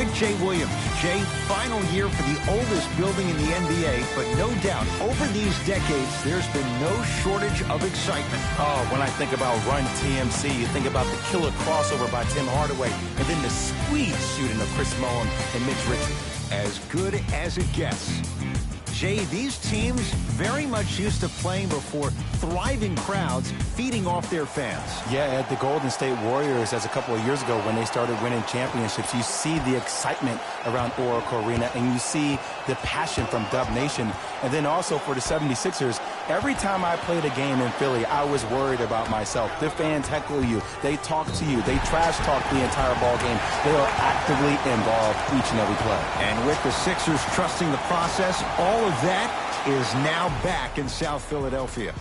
with Jay Williams. Jay, final year for the oldest building in the NBA, but no doubt, over these decades, there's been no shortage of excitement. Oh, when I think about Run TMC, you think about the killer crossover by Tim Hardaway, and then the squeeze shooting of Chris Mullin and Mitch Richmond. As good as it gets. Jay, these teams very much used to playing before thriving crowds feeding off their fans. Yeah, at the Golden State Warriors, as a couple of years ago when they started winning championships, you see the excitement around Oracle Arena, and you see the passion from Dub Nation. And then also for the 76ers, every time I played a game in Philly, I was worried about myself. The fans heckle you. They talk to you. They trash talk the entire ball game. They are actively involved each and every play. And with the Sixers trusting the process, all of that is now back in South Philadelphia.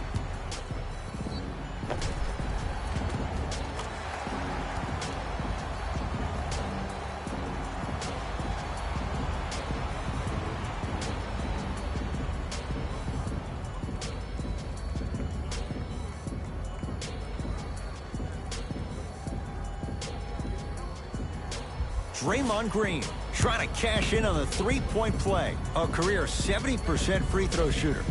Draymond Green trying to cash in on the three-point play. A career 70% free throw shooter.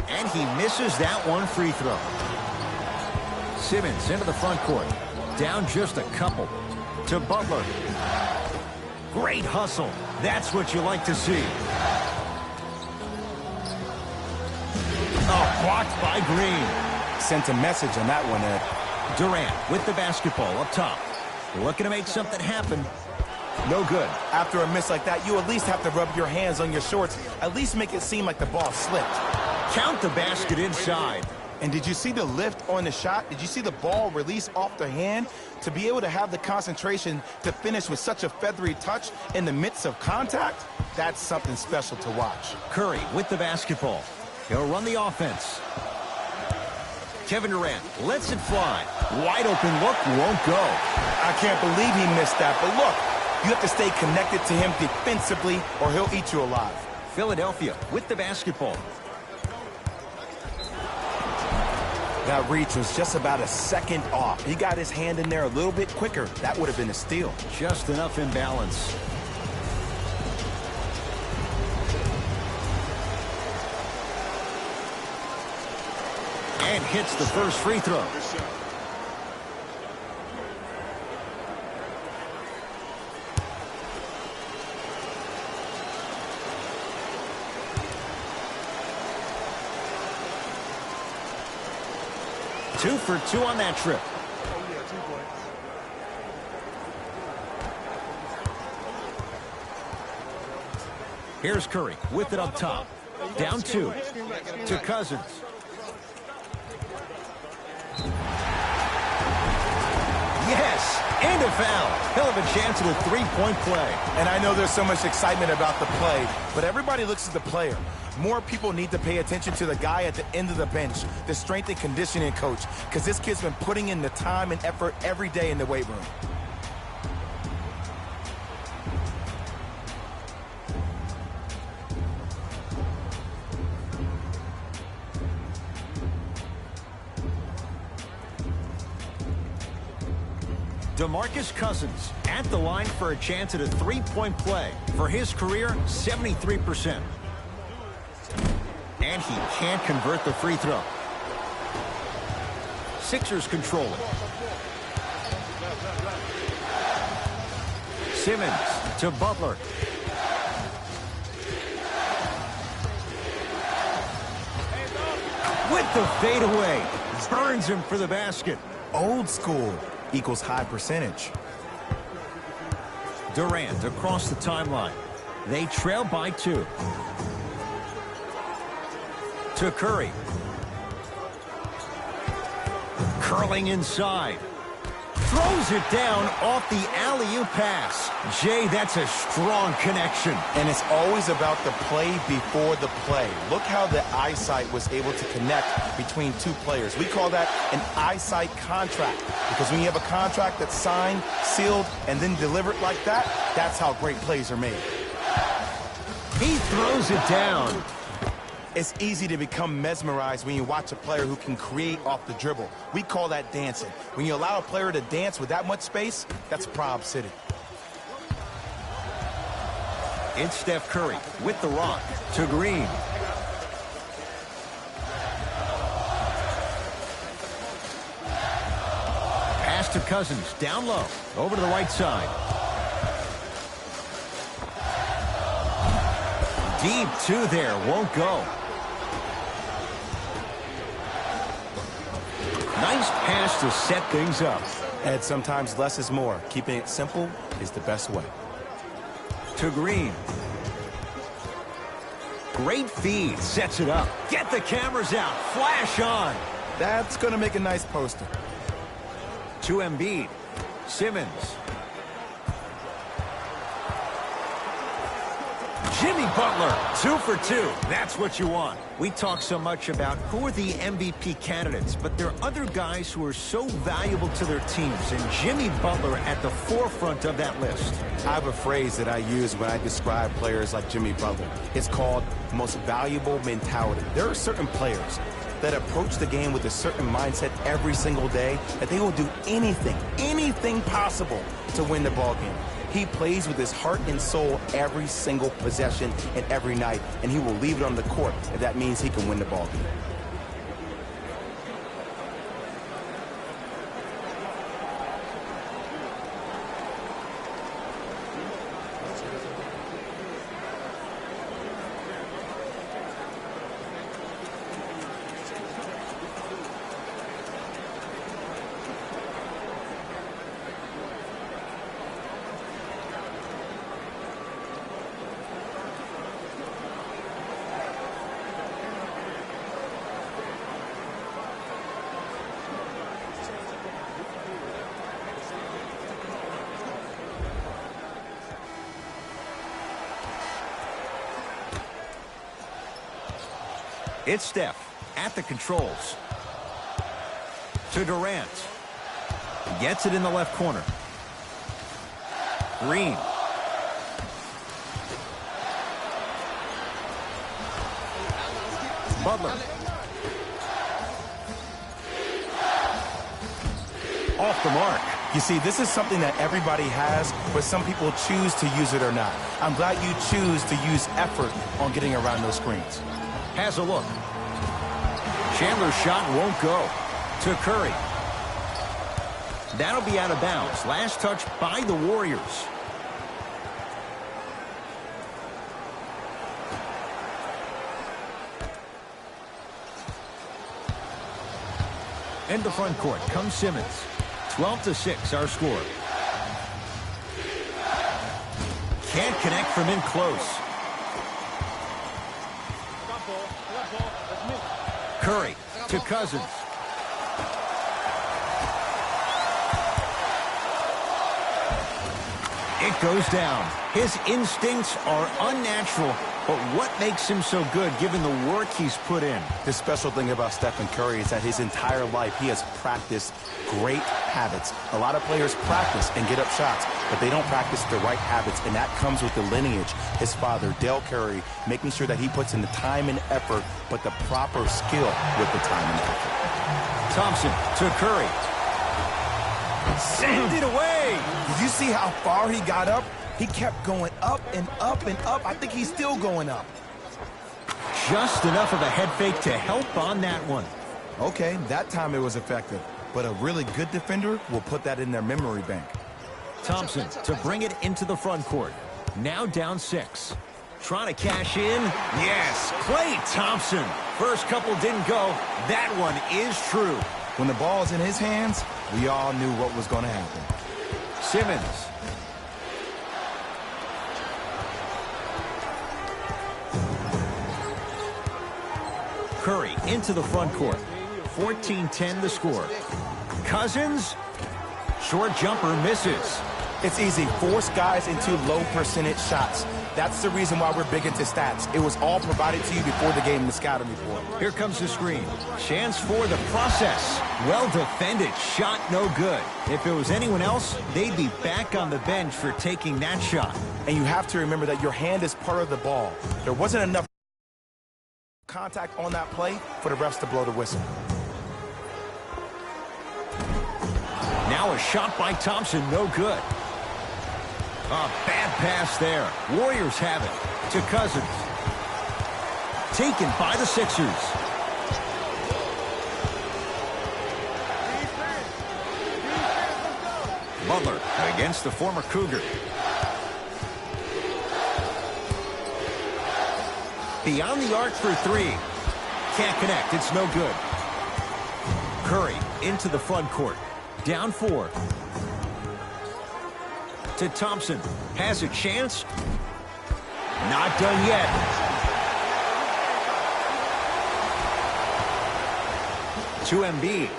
And he misses that one free throw. Simmons into the front court. Down just a couple. To Butler. Great hustle. That's what you like to see. Oh, blocked by Green. Sent a message on that one, Ed. Durant with the basketball up top. Looking to make something happen. No good. After a miss like that, you at least have to rub your hands on your shorts. At least make it seem like the ball slipped. Count the basket inside. And did you see the lift on the shot? Did you see the ball release off the hand? To be able to have the concentration to finish with such a feathery touch in the midst of contact, that's something special to watch. Curry with the basketball. He'll run the offense. Kevin Durant lets it fly. Wide open look, won't go. I can't believe he missed that, but look, you have to stay connected to him defensively or he'll eat you alive. Philadelphia with the basketball. That reach was just about a second off. He got his hand in there a little bit quicker. That would have been a steal. Just enough imbalance. And hits the first free throw. Two for two on that trip. Here's Curry with it up top. Down two. To Cousins. Yes, and a foul. Hell of a chance at a three-point play. And I know there's so much excitement about the play, but everybody looks at the player. More people need to pay attention to the guy at the end of the bench, the strength and conditioning coach, because this kid's been putting in the time and effort every day in the weight room. DeMarcus Cousins at the line for a chance at a three-point play. For his career, 73%. And he can't convert the free throw. Sixers control it. Simmons to Butler. With the fadeaway. Burns him for the basket. Old school equals high percentage. Durant across the timeline. They trail by two. To Curry. Curling inside. Throws it down off the alley-oop pass. Jay, that's a strong connection. And it's always about the play before the play. Look how the eyesight was able to connect between two players. We call that an eyesight contract. Because when you have a contract that's signed, sealed, and then delivered like that, that's how great plays are made. He throws it down. It's easy to become mesmerized when you watch a player who can create off the dribble. We call that dancing. When you allow a player to dance with that much space, that's Prob City. It's Steph Curry with the rock to Green. Pass to Cousins, down low, over to the right side. Deep two there, won't go. Nice pass to set things up. And sometimes less is more. Keeping it simple is the best way. To Green. Great feed, sets it up. Get the cameras out, flash on. That's going to make a nice poster. To Embiid. Simmons. Jimmy Butler, 2 for 2. That's what you want. We talk so much about who are the MVP candidates, but there are other guys who are so valuable to their teams, and Jimmy Butler at the forefront of that list. I have a phrase that I use when I describe players like Jimmy Butler. It's called most valuable mentality. There are certain players that approach the game with a certain mindset every single day that they will do anything possible to win the ball game. He plays with his heart and soul every single possession and every night, and he will leave it on the court if that means he can win the ball game. It's Steph at the controls. To Durant. Gets it in the left corner. Green. Butler. Off the mark. You see, this is something that everybody has, but some people choose to use it or not. I'm glad you choose to use effort on getting around those screens. Has a look. Chandler's shot won't go. To Curry. That'll be out of bounds. Last touch by the Warriors. In the front court comes Simmons. 12-6 our score. Can't connect from in close. Curry to Cousins. It goes down. His instincts are unnatural, but what makes him so good given the work he's put in? The special thing about Stephen Curry is that his entire life he has practiced great habits. A lot of players practice and get up shots, but they don't practice the right habits, and that comes with the lineage. His father, Dell Curry, making sure that he puts in the time and effort, but the proper skill with the time and effort. Thompson to Curry. Send it away. Did you see how far he got up? He kept going up and up and up. I think he's still going up. Just enough of a head fake to help on that one. Okay, that time it was effective, but a really good defender will put that in their memory bank. Thompson to bring it into the front court. Now down 6. Trying to cash in. Yes, Klay Thompson. First couple didn't go. That one is true. When the ball's in his hands, we all knew what was going to happen. Simmons. Curry into the front court. 14-10 the score. Cousins. Short jumper misses. It's easy. Force guys into low percentage shots. That's the reason why we're big into stats. It was all provided to you before the game in the scouting report. Here comes the screen. Chance for the process. Well defended. Shot no good. If it was anyone else, they'd be back on the bench for taking that shot. And you have to remember that your hand is part of the ball. There wasn't enough contact on that play for the refs to blow the whistle. Now a shot by Thompson, no good. A bad pass there. Warriors have it to Cousins. Taken by the Sixers. Butler against the former Cougar. Beyond the arc for three. Can't connect. It's no good. Curry into the front court. Down 4. To Thompson. Has a chance. Not done yet. To Embiid.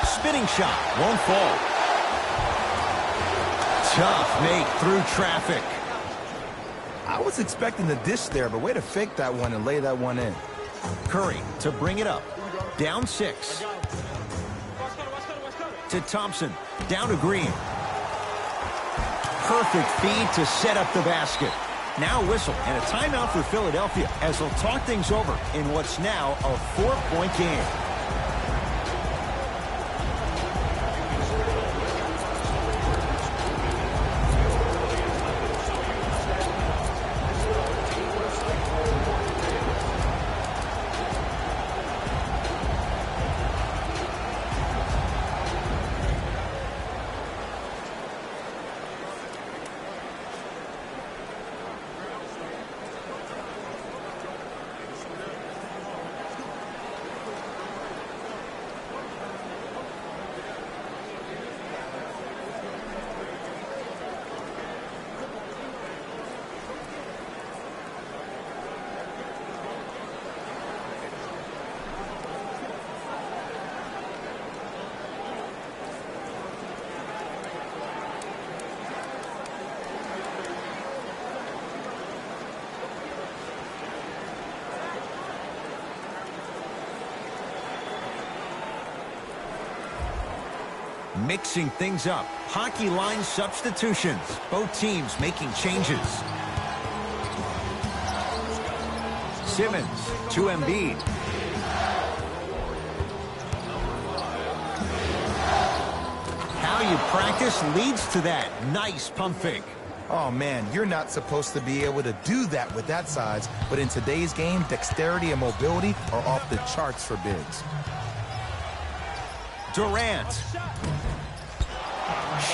Spinning shot. Won't fall. Tough make through traffic. I was expecting the dish there, but way to fake that one and lay that one in. Curry to bring it up. Down 6. To Thompson. Down to Green. Perfect feed to set up the basket. Now whistle and a timeout for Philadelphia as they'll talk things over in what's now a 4-point game. Mixing things up. Hockey line substitutions. Both teams making changes. Simmons to Embiid. How you practice leads to that. Nice pump fake. Oh, man, you're not supposed to be able to do that with that size, but in today's game, dexterity and mobility are off the charts for bigs. Durant.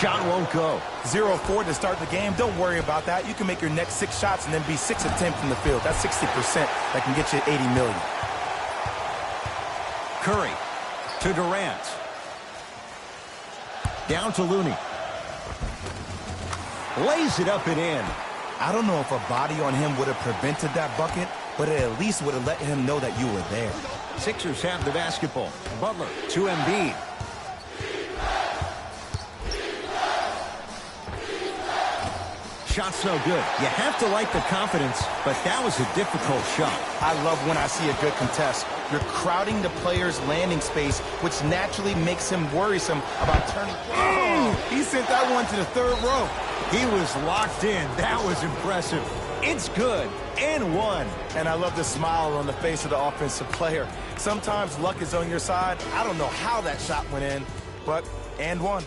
Shot won't go. 0-4 to start the game. Don't worry about that. You can make your next 6 shots and then be 6 of 10 from the field. That's 60% that can get you 80 million. Curry to Durant. Down to Looney. Lays it up and in. I don't know if a body on him would have prevented that bucket, but it at least would have let him know that you were there. Sixers have the basketball. Butler to Embiid. Shot's no good. You have to like the confidence, but that was a difficult shot. I love when I see a good contest. You're crowding the player's landing space, which naturally makes him worrisome about turning. Oh, he sent that one to the 3rd row. He was locked in. That was impressive. It's good. And one. And I love the smile on the face of the offensive player. Sometimes luck is on your side. I don't know how that shot went in, but and one.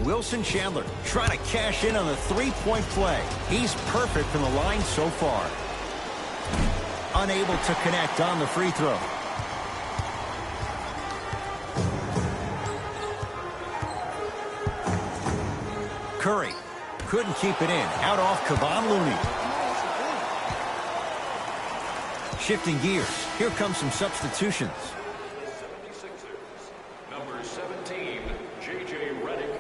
Wilson Chandler trying to cash in on the 3-point play. He's perfect from the line so far. Unable to connect on the free throw. Curry couldn't keep it in. Out off Kevon Looney. Shifting gears. Here come some substitutions. Number 17, J.J. Redick.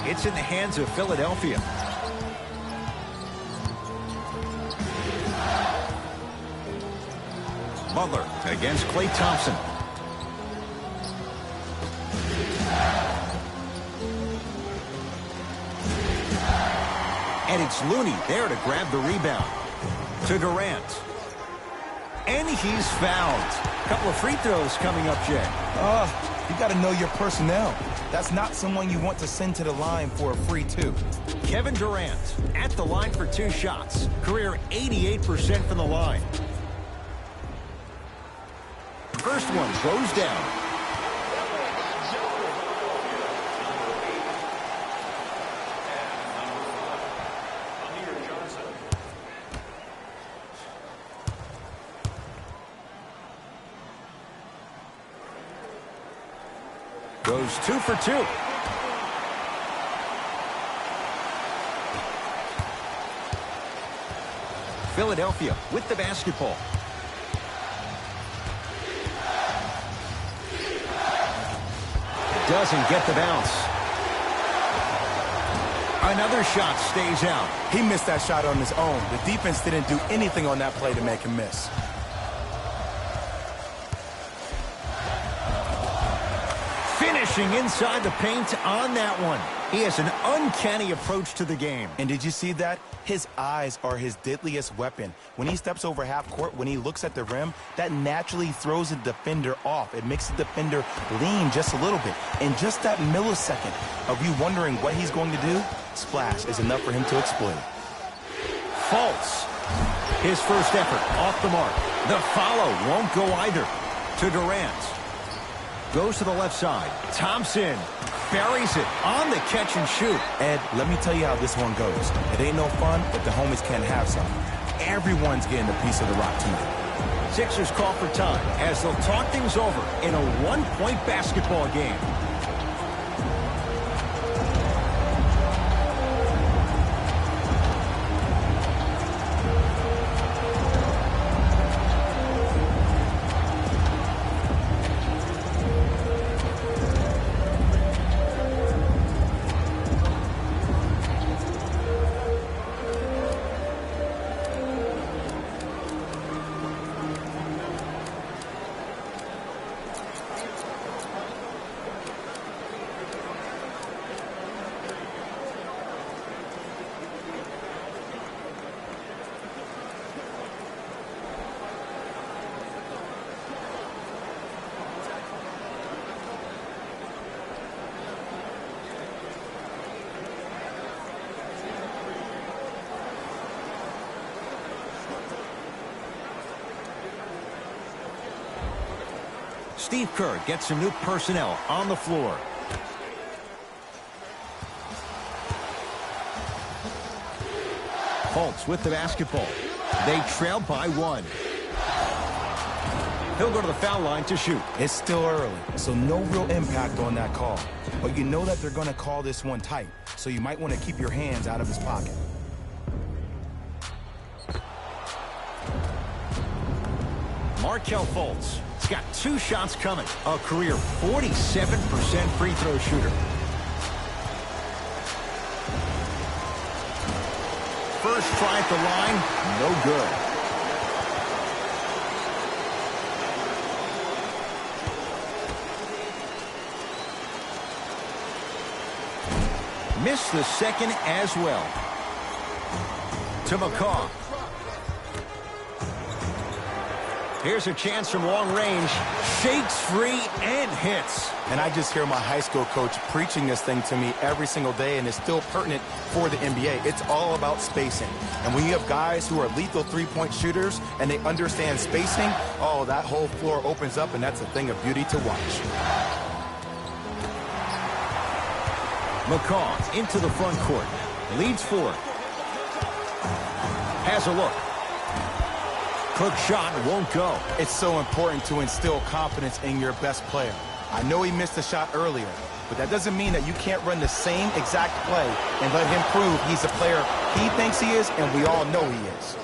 It's in the hands of Philadelphia. Butler against Klay Thompson. And it's Looney there to grab the rebound. To Durant. And he's fouled. A couple of free throws coming up, Jay. You got to know your personnel. That's not someone you want to send to the line for a free two. Kevin Durant at the line for 2 shots. Career 88% from the line. First one goes down. Goes 2 for 2. Philadelphia with the basketball. Doesn't get the bounce. Another shot stays out. He missed that shot on his own. The defense didn't do anything on that play to make him miss. Finishing inside the paint on that one. He has an uncanny approach to the game. And did you see that? His eyes are his deadliest weapon. When he steps over half court, when he looks at the rim, that naturally throws the defender off. It makes the defender lean just a little bit. And just that millisecond of you wondering what he's going to do, splash is enough for him to exploit. Fultz. His first effort off the mark. The follow won't go either. To Durant. Goes to the left side. Thompson buries it on the catch and shoot. Ed, let me tell you how this one goes. It ain't no fun if the homies can't have some. Everyone's getting a piece of the rock tonight. Sixers call for time as they'll talk things over in a one-point basketball game. Steve Kerr gets some new personnel on the floor. Fultz with the basketball. They trail by 1. He'll go to the foul line to shoot. It's still early, so no real impact on that call. But you know that they're going to call this one tight, so you might want to keep your hands out of his pocket. Markelle Fultz. He's got 2 shots coming. A career 47% free throw shooter. First try at the line, no good. Missed the second as well. To McCaw. Here's a chance from long range. Shakes free and hits. And I just hear my high school coach preaching this thing to me every single day, and it's still pertinent for the NBA. It's all about spacing. And when you have guys who are lethal three-point shooters and they understand spacing, oh, that whole floor opens up, and that's a thing of beauty to watch. McCaw into the front court. Leads 4. Has a look. Quick shot won't go. It's so important to instill confidence in your best player. I know he missed a shot earlier, but that doesn't mean that you can't run the same exact play and let him prove he's the player he thinks he is, and we all know he is.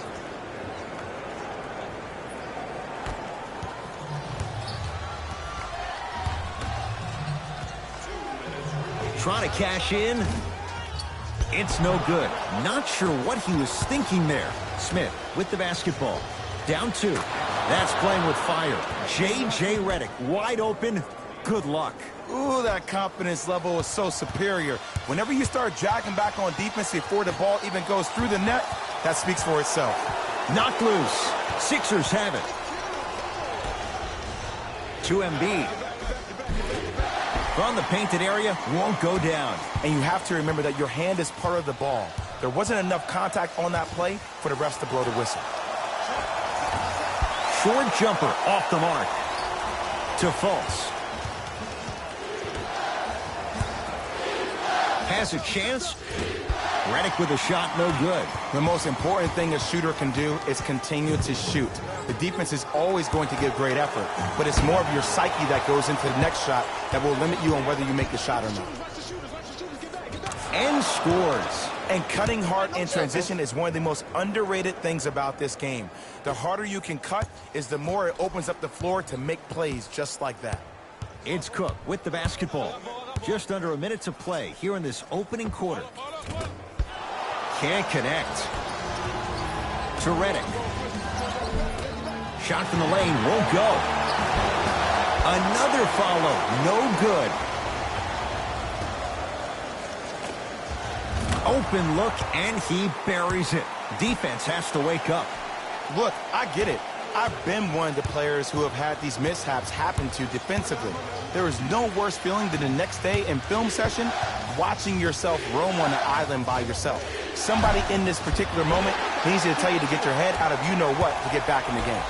Trying to cash in. It's no good. Not sure what he was thinking there. Smith with the basketball. Down 2. That's playing with fire. J.J. Redick, wide open. Good luck. Ooh, that confidence level is so superior. Whenever you start jogging back on defense before the ball even goes through the net, that speaks for itself. Knocked loose. Sixers have it. To Embiid. From the painted area, won't go down. And you have to remember that your hand is part of the ball. There wasn't enough contact on that play for the refs to blow the whistle. Short jumper off the mark. To Fultz. Has a chance. Redick with a shot, no good. The most important thing a shooter can do is continue to shoot. The defense is always going to give great effort, but it's more of your psyche that goes into the next shot that will limit you on whether you make the shot or not. And scores. And cutting hard in transition is one of the most underrated things about this game. The harder you can cut is the more it opens up the floor to make plays just like that. It's Cook with the basketball. Just under a minute to play here in this opening quarter. Can't connect. To Redick. Shot from the lane won't go. Another follow, no good. Open look, and he buries it. Defense has to wake up. Look, I get it. I've been one of the players who have had these mishaps happen to defensively. There is no worse feeling than the next day in film session watching yourself roam on the island by yourself. Somebody in this particular moment needs to tell you to get your head out of you-know-what to get back in the game.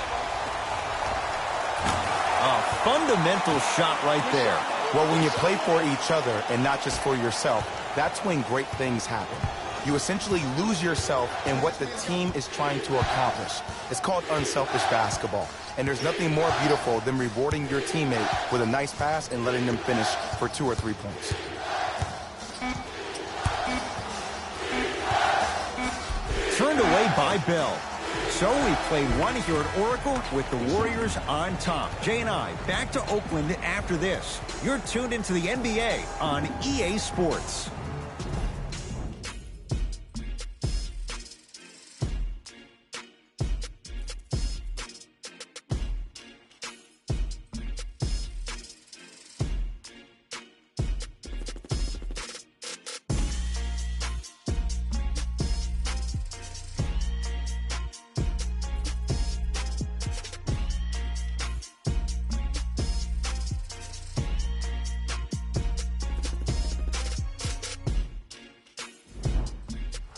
A fundamental shot right there. Well, when you play for each other and not just for yourself, that's when great things happen. You essentially lose yourself in what the team is trying to accomplish. It's called unselfish basketball. And there's nothing more beautiful than rewarding your teammate with a nice pass and letting them finish for 2 or 3 points. Turned away by Bell. So we played one here at Oracle with the Warriors on top. Jay and I back to Oakland after this. You're tuned into the NBA on EA Sports.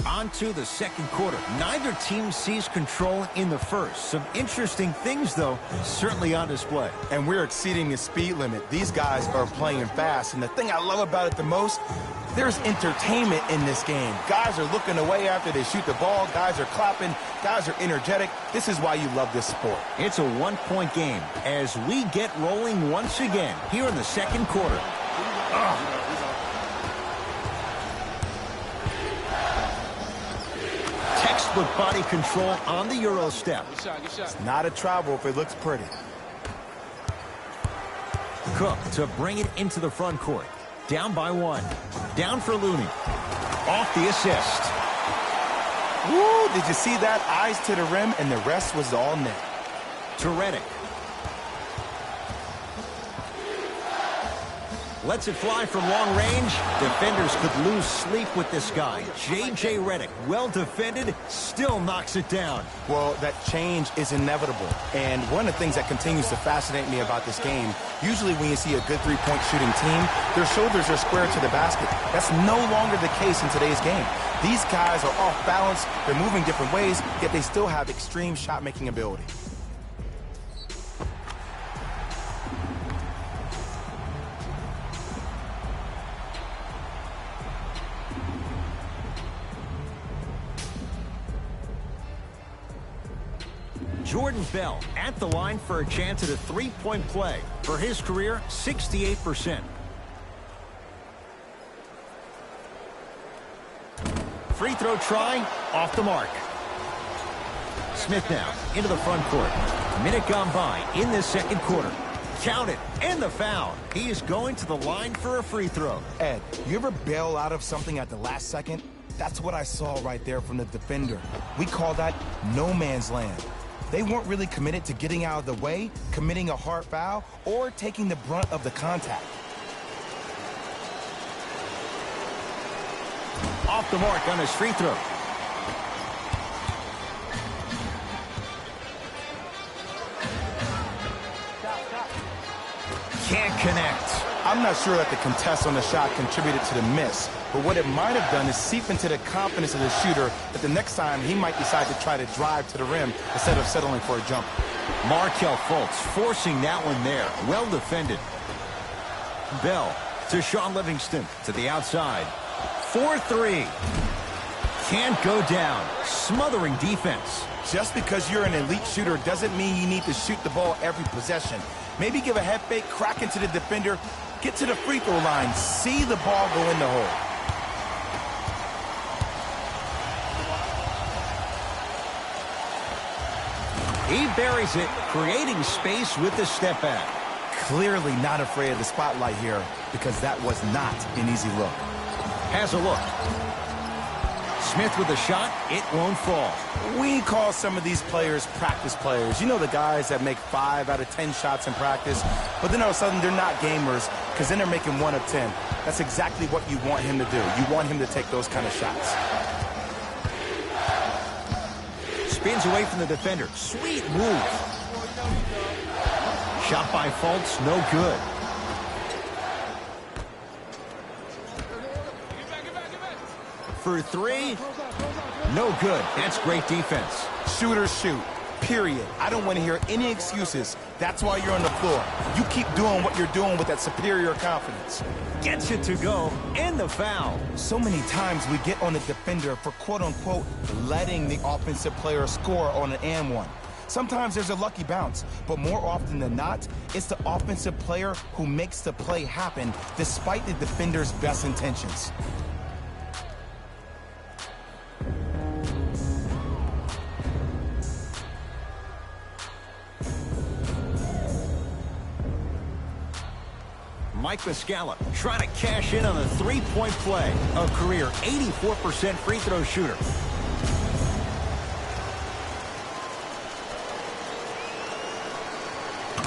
On to the second quarter. Neither team sees control in the first. Some interesting things, though, certainly on display. And we're exceeding the speed limit. These guys are playing fast. And the thing I love about it the most, there's entertainment in this game. Guys are looking away after they shoot the ball. Guys are clapping. Guys are energetic. This is why you love this sport. It's a one-point game as we get rolling once again here in the second quarter. Textbook body control on the Euro step. It's not a travel if it looks pretty. Cook to bring it into the front court. Down by 1. Down for Looney. Off the assist. Woo! Did you see that? Eyes to the rim, and the rest was all net. To Redick. Lets it fly from long range. Defenders could lose sleep with this guy. J.J. Redick, well defended, still knocks it down. Well, that change is inevitable. And one of the things that continues to fascinate me about this game, usually when you see a good three-point shooting team, their shoulders are square to the basket. That's no longer the case in today's game. These guys are off balance, they're moving different ways, yet they still have extreme shot-making ability. Jordan Bell at the line for a chance at a three-point play. For his career, 68%. Free throw try, off the mark. Smith now into the front court. Minute gone by in this second quarter. Count it, and the foul. He is going to the line for a free throw. Ed, you ever bail out of something at the last second? That's what I saw right there from the defender. We call that no man's land. They weren't really committed to getting out of the way, committing a hard foul, or taking the brunt of the contact. Off the mark on his free throw. Can't connect. I'm not sure that the contest on the shot contributed to the miss, but what it might have done is seep into the confidence of the shooter that the next time he might decide to try to drive to the rim instead of settling for a jump. Markelle Fultz forcing that one there. Well defended. Bell to Shaun Livingston to the outside. 4-3. Can't go down. Smothering defense. Just because you're an elite shooter doesn't mean you need to shoot the ball every possession. Maybe give a head fake, crack into the defender, get to the free throw line, see the ball go in the hole. He buries it, creating space with the step back. Clearly not afraid of the spotlight here because that was not an easy look. Has a look. Smith with a shot. It won't fall. We call some of these players practice players. You know, the guys that make 5 out of 10 shots in practice, but then all of a sudden they're not gamers because then they're making 1 of 10. That's exactly what you want him to do. You want him to take those kind of shots. Spins away from the defender. Sweet move. Shot by Fultz, no good. For 3, no good. That's great defense. Shooters shoot, period. I don't want to hear any excuses. That's why you're on the floor. You keep doing what you're doing with that superior confidence. Gets it to go, and the foul. So many times we get on the defender for quote-unquote letting the offensive player score on an and one. Sometimes there's a lucky bounce, but more often than not, it's the offensive player who makes the play happen despite the defender's best intentions. Mike Muscala trying to cash in on a three-point play. A career 84% free throw shooter.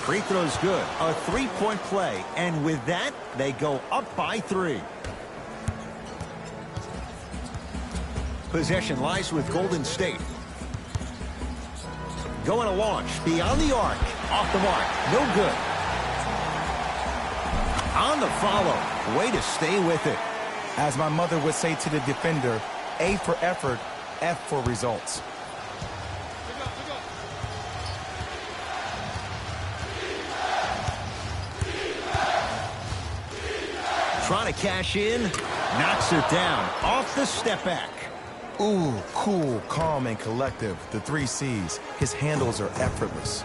Free throw's good. A three-point play. And with that, they go up by 3. Possession lies with Golden State. Going to launch. Beyond the arc. Off the mark. No good. On the follow. Way to stay with it. As my mother would say to the defender, A for effort, F for results. Trying to cash in. Knocks it down. Off the step back. Ooh, cool, calm, and collective. The 3 C's. His handles are effortless.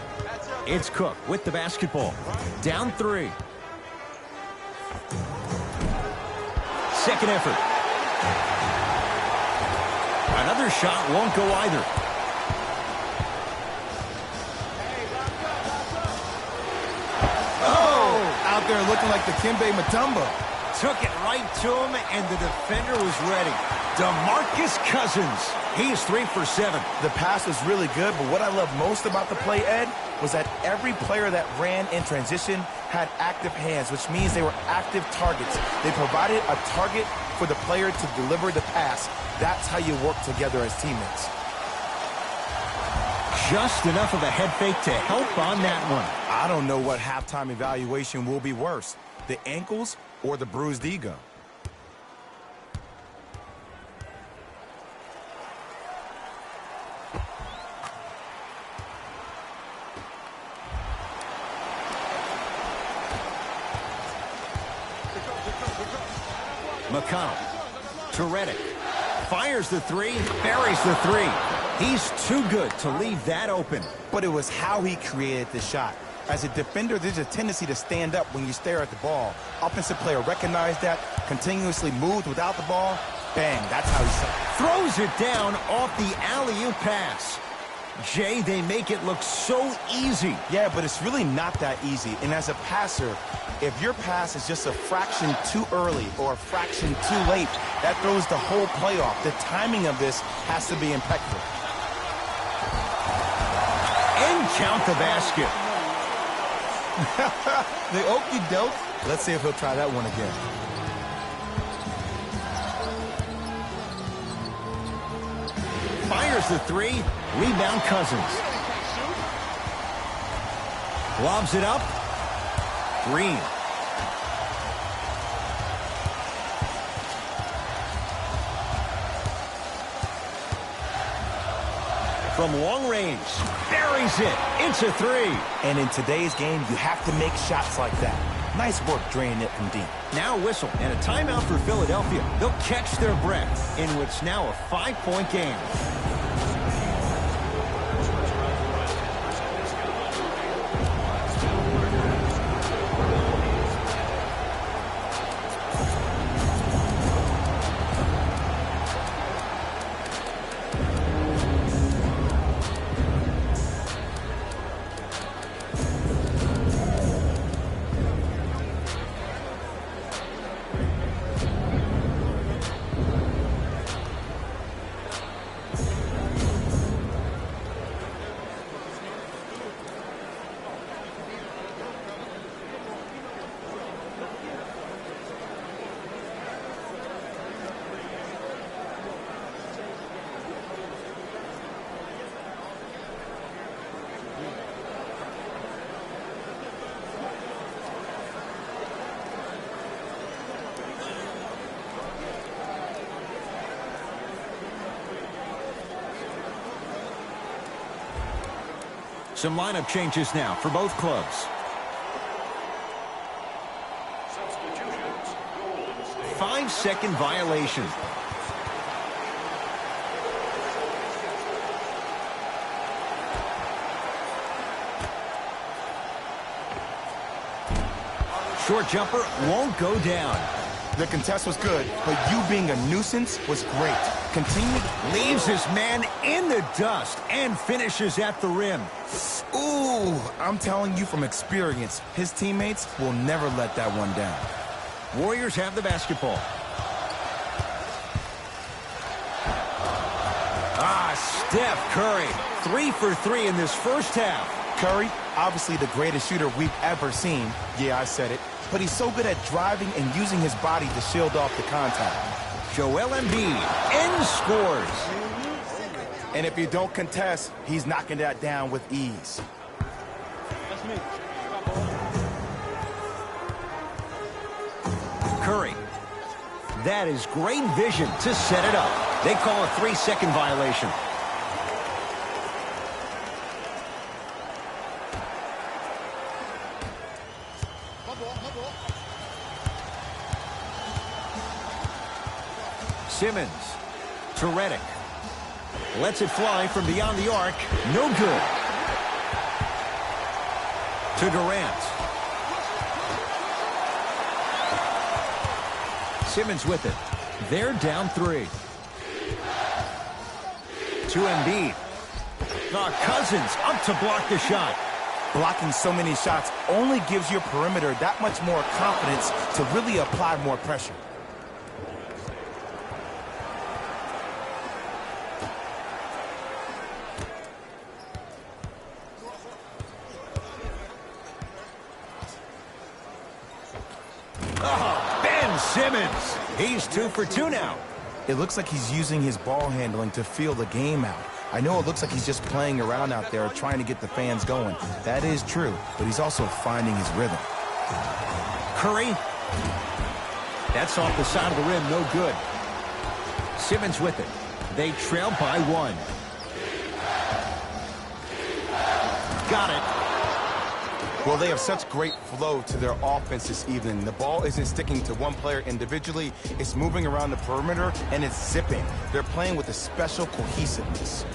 It's Cook with the basketball. Down 3. Second effort. Another shot won't go either. Oh! Out there looking like the Dikembe Mutombo. Took it right to him, and the defender was ready. DeMarcus Cousins. He's 3 for 7. The pass was really good, but what I love most about the play, Ed, was that every player that ran in transition had active hands, which means they were active targets. They provided a target for the player to deliver the pass. That's how you work together as teammates. Just enough of a head fake to help on that one. I don't know what halftime evaluation will be worse, the ankles or the bruised ego. McConnell to Redick. Fires the 3, buries the 3. He's too good to leave that open. But it was how he created the shot. As a defender, there's a tendency to stand up when you stare at the ball. Offensive player recognized that, continuously moved without the ball. Bang, that's how he shot. Throws it down off the alley-oop pass. Jay, they make it look so easy. Yeah, but it's really not that easy. And as a passer, if your pass is just a fraction too early or a fraction too late, that throws the whole play off. The timing of this has to be impeccable. count the basket. The okie doke. Let's see if he'll try that one again. Fires the three. Rebound Cousins. Lobs it up. Green. From long range, buries it. It's a three. And in today's game, you have to make shots like that. Nice work draining it from deep. Now a whistle and a timeout for Philadelphia. They'll catch their breath in what's now a 5-point game. Some lineup changes now for both clubs. Substitutions. Golden State. 5-second violation. Short jumper won't go down. The contest was good, but you being a nuisance was great. Continue. Leaves his man in the dust and finishes at the rim. Ooh, I'm telling you from experience, his teammates will never let that one down. Warriors have the basketball. Steph Curry, 3 for 3 in this first half. Curry, obviously the greatest shooter we've ever seen. Yeah, I said it. But he's so good at driving and using his body to shield off the contact. Joel Embiid and scores. And if you don't contest, he's knocking that down with ease. Curry. That is great vision to set it up. They call a 3-second violation. Simmons to Redick. Lets it fly from beyond the arc. No good. To Durant. Simmons with it. They're down 3. To Embiid. Cousins up to block the shot. Blocking so many shots only gives your perimeter that much more confidence to really apply more pressure. Simmons, he's 2 for 2 now. It looks like he's using his ball handling to feel the game out. I know it looks like he's just playing around out there trying to get the fans going. That is true, but he's also finding his rhythm. Curry. That's off the side of the rim, no good. Simmons with it. They trail by 1. Got it. Well, they have such great flow to their offense this evening. The ball isn't sticking to one player individually. It's moving around the perimeter, and it's zipping. They're playing with a special cohesiveness.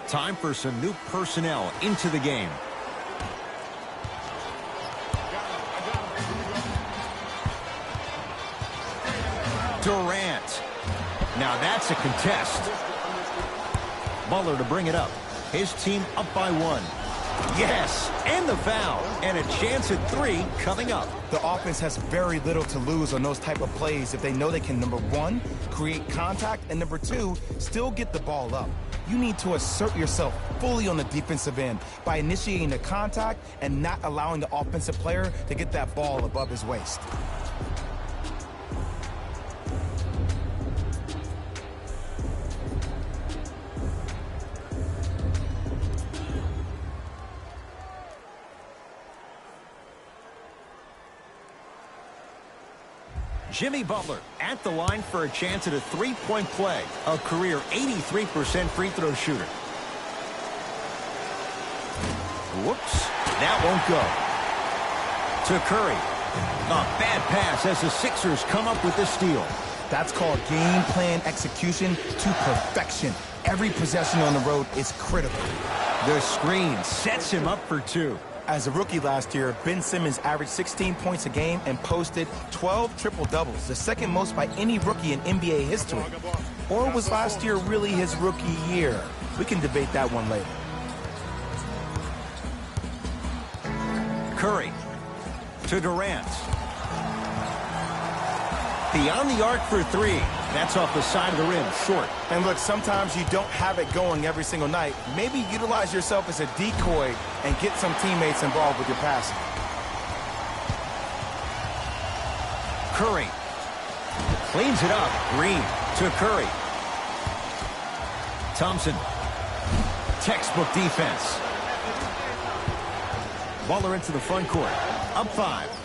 Time for some new personnel into the game. Durant. Now that's a contest. Butler to bring it up. His team up by 1. Yes, and the foul. And a chance at 3 coming up. The offense has very little to lose on those type of plays if they know they can, number 1, create contact, and number 2, still get the ball up. You need to assert yourself fully on the defensive end by initiating the contact and not allowing the offensive player to get that ball above his waist. Jimmy Butler at the line for a chance at a three-point play. A career 83% free throw shooter. Whoops. That won't go. To Curry. A bad pass as the Sixers come up with the steal. That's called game plan execution to perfection. Every possession on the road is critical. The screen sets him up for 2. As a rookie last year, Ben Simmons averaged 16 points a game and posted 12 triple-doubles, the second most by any rookie in NBA history. Or was last year really his rookie year? We can debate that one later. Curry to Durant. Beyond the arc for 3. That's off the side of the rim, short. And look, sometimes you don't have it going every single night. Maybe utilize yourself as a decoy and get some teammates involved with your passing. Curry cleans it up. Green to Curry. Thompson. Textbook defense. Butler into the front court. Up 5.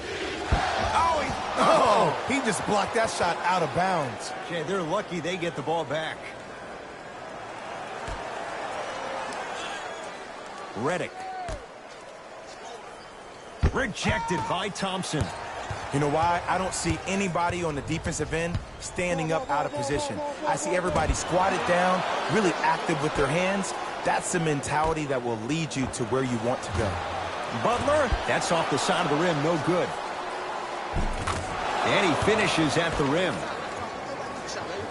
Oh, he just blocked that shot out of bounds. Okay, they're lucky they get the ball back. Redick. Rejected by Thompson. You know why? I don't see anybody on the defensive end standing up out of position. I see everybody squatted down, really active with their hands. That's the mentality that will lead you to where you want to go. Butler, that's off the side of the rim, no good. And he finishes at the rim.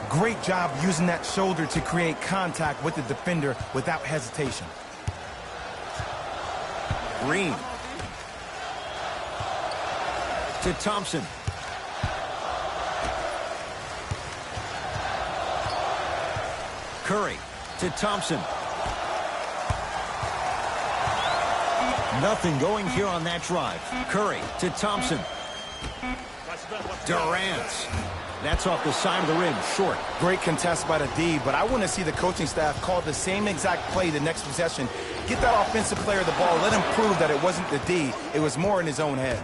Great job using that shoulder to create contact with the defender without hesitation. Green. To Thompson. Curry to Thompson. Nothing going here on that drive. Curry to Thompson. Durant. That's off the side of the rim, short. Great contest by the D, but I want to see the coaching staff call the same exact play the next possession. Get that offensive player the ball. Let him prove that it wasn't the D. It was more in his own head.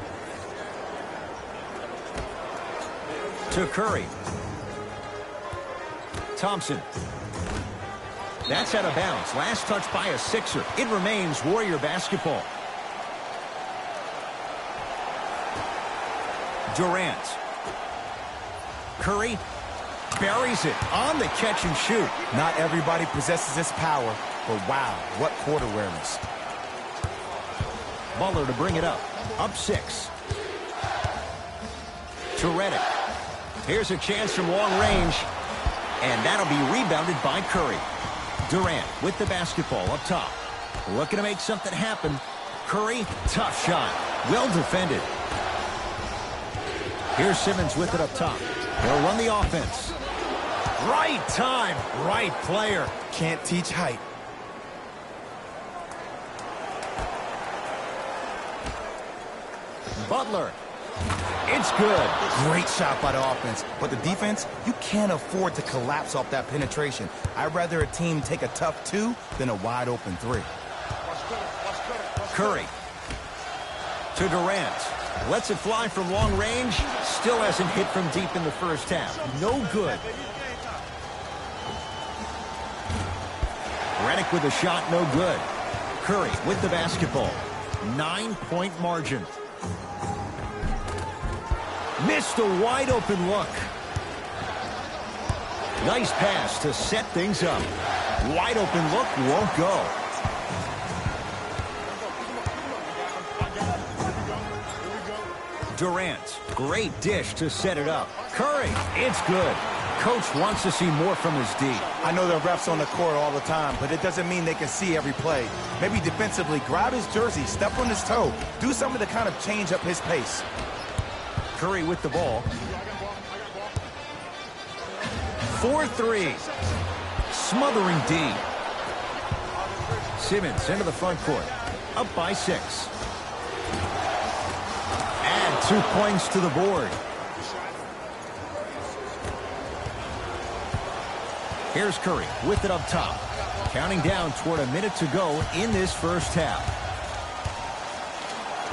To Curry. Thompson. That's out of bounds. Last touch by a Sixer. It remains Warrior basketball. Durant. Curry buries it on the catch and shoot. Not everybody possesses this power, but wow, what court awareness. Butler to bring it up. Up 6. To Redick. Here's a chance from long range. And that'll be rebounded by Curry. Durant with the basketball up top. Looking to make something happen. Curry, tough shot. Well defended. Here's Simmons with it up top. He'll run the offense. Right time, right player. Can't teach height. Butler. It's good. Great shot by the offense. But the defense, you can't afford to collapse off that penetration. I'd rather a team take a tough 2 than a wide open 3. Curry. To Durant. Lets it fly from long range. Still hasn't hit from deep in the first half. No good. Redick with a shot, no good. Curry with the basketball. 9-point margin. Missed a wide open look. Nice pass to set things up. Wide open look, won't go. Durant, great dish to set it up. Curry, it's good. Coach wants to see more from his D. I know the refs on the court all the time, but it doesn't mean they can see every play. Maybe defensively, grab his jersey, step on his toe, do something to kind of change up his pace. Curry with the ball. 4-3. Smothering D. Simmons into the front court. Up by 6. Add 2 points to the board. Here's Curry with it up top. Counting down toward a minute to go in this first half.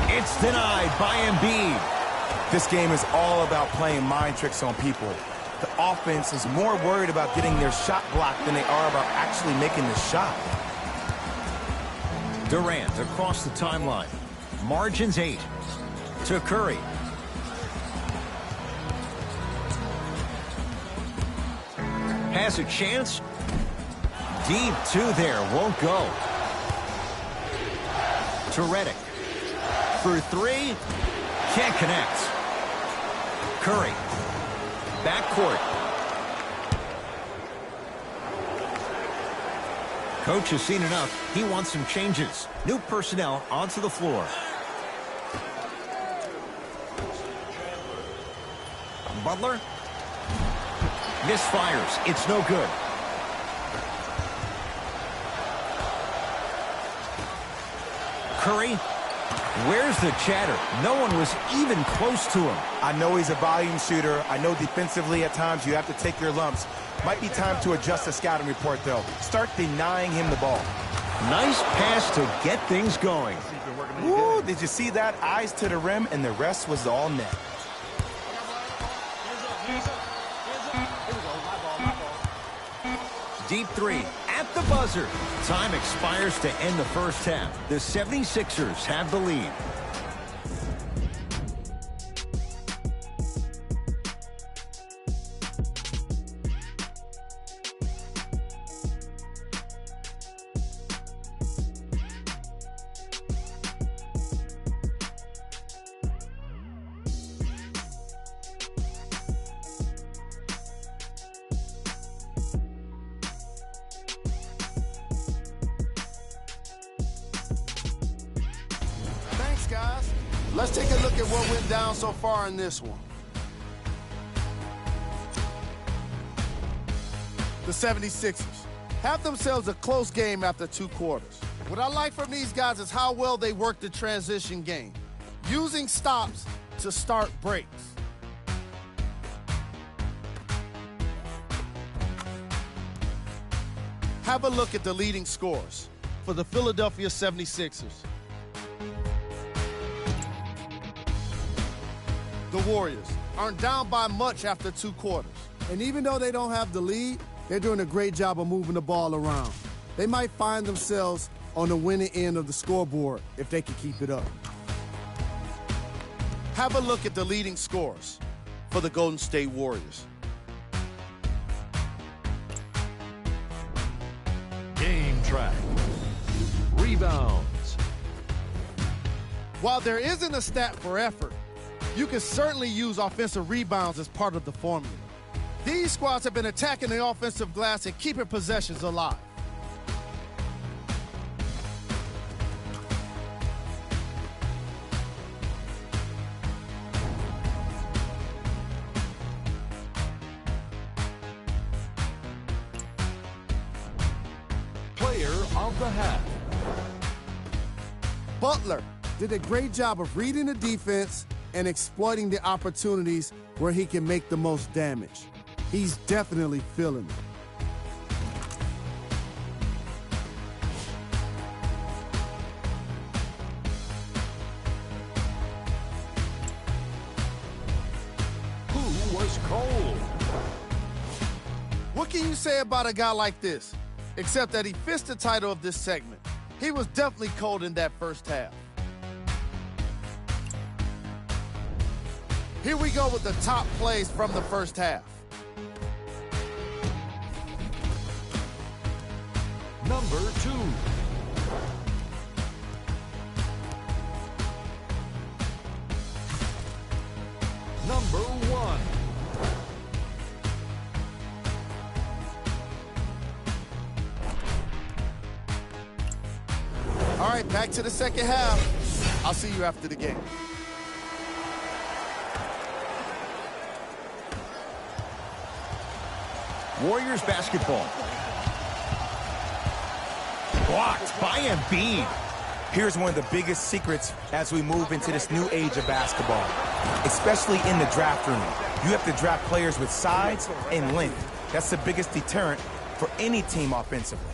It's denied by Embiid. This game is all about playing mind tricks on people. The offense is more worried about getting their shot blocked than they are about actually making the shot. Durant across the timeline. Margins 8. To Curry. Has a chance. Deep 2 there. Won't go. To Redick. For 3. Can't connect. Curry. Backcourt. Coach has seen enough. He wants some changes. New personnel onto the floor. Butler. Misfires. It's no good. Curry. Where's the chatter? No one was even close to him. I know he's a volume shooter. I know defensively at times you have to take your lumps. Might be time to adjust the scouting report, though. Start denying him the ball. Nice pass to get things going. Woo, did you see that? Eyes to the rim, and the rest was all net. Deep 3 at the buzzer. Time expires to end the first half. The 76ers have the lead. Guys, let's take a look at what went down so far in this one. The 76ers have themselves a close game after 2 quarters. What I like from these guys is how well they work the transition game, using stops to start breaks. Have a look at the leading scorers for the Philadelphia 76ers. The Warriors aren't down by much after 2 quarters. And even though they don't have the lead, they're doing a great job of moving the ball around. They might find themselves on the winning end of the scoreboard if they can keep it up. Have a look at the leading scorers for the Golden State Warriors. Game track. Rebounds. While there isn't a stat for effort, you can certainly use offensive rebounds as part of the formula. These squads have been attacking the offensive glass and keeping possessions alive. Player of the half. Butler did a great job of reading the defense and exploiting the opportunities where he can make the most damage. He's definitely feeling it. Who was cold? What can you say about a guy like this? Except that he fits the title of this segment. He was definitely cold in that first half. Here we go with the top plays from the first half. Number 2. Number 1. All right, back to the second half. I'll see you after the game. Warriors basketball. Blocked by Embiid. Here's one of the biggest secrets as we move into this new age of basketball, especially in the draft room. You have to draft players with size and length. That's the biggest deterrent for any team offensively.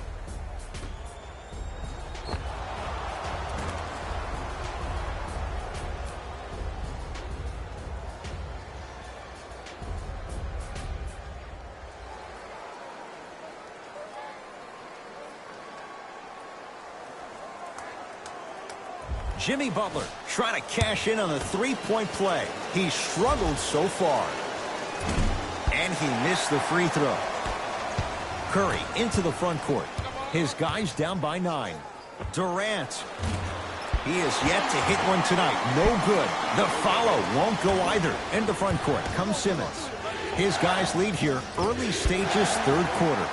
Jimmy Butler trying to cash in on the three-point play. He struggled so far. And he missed the free throw. Curry into the front court. His guys down by 9. Durant. He is yet to hit one tonight. No good. The follow won't go either. In the front court comes Simmons. His guys lead here early stages, third quarter.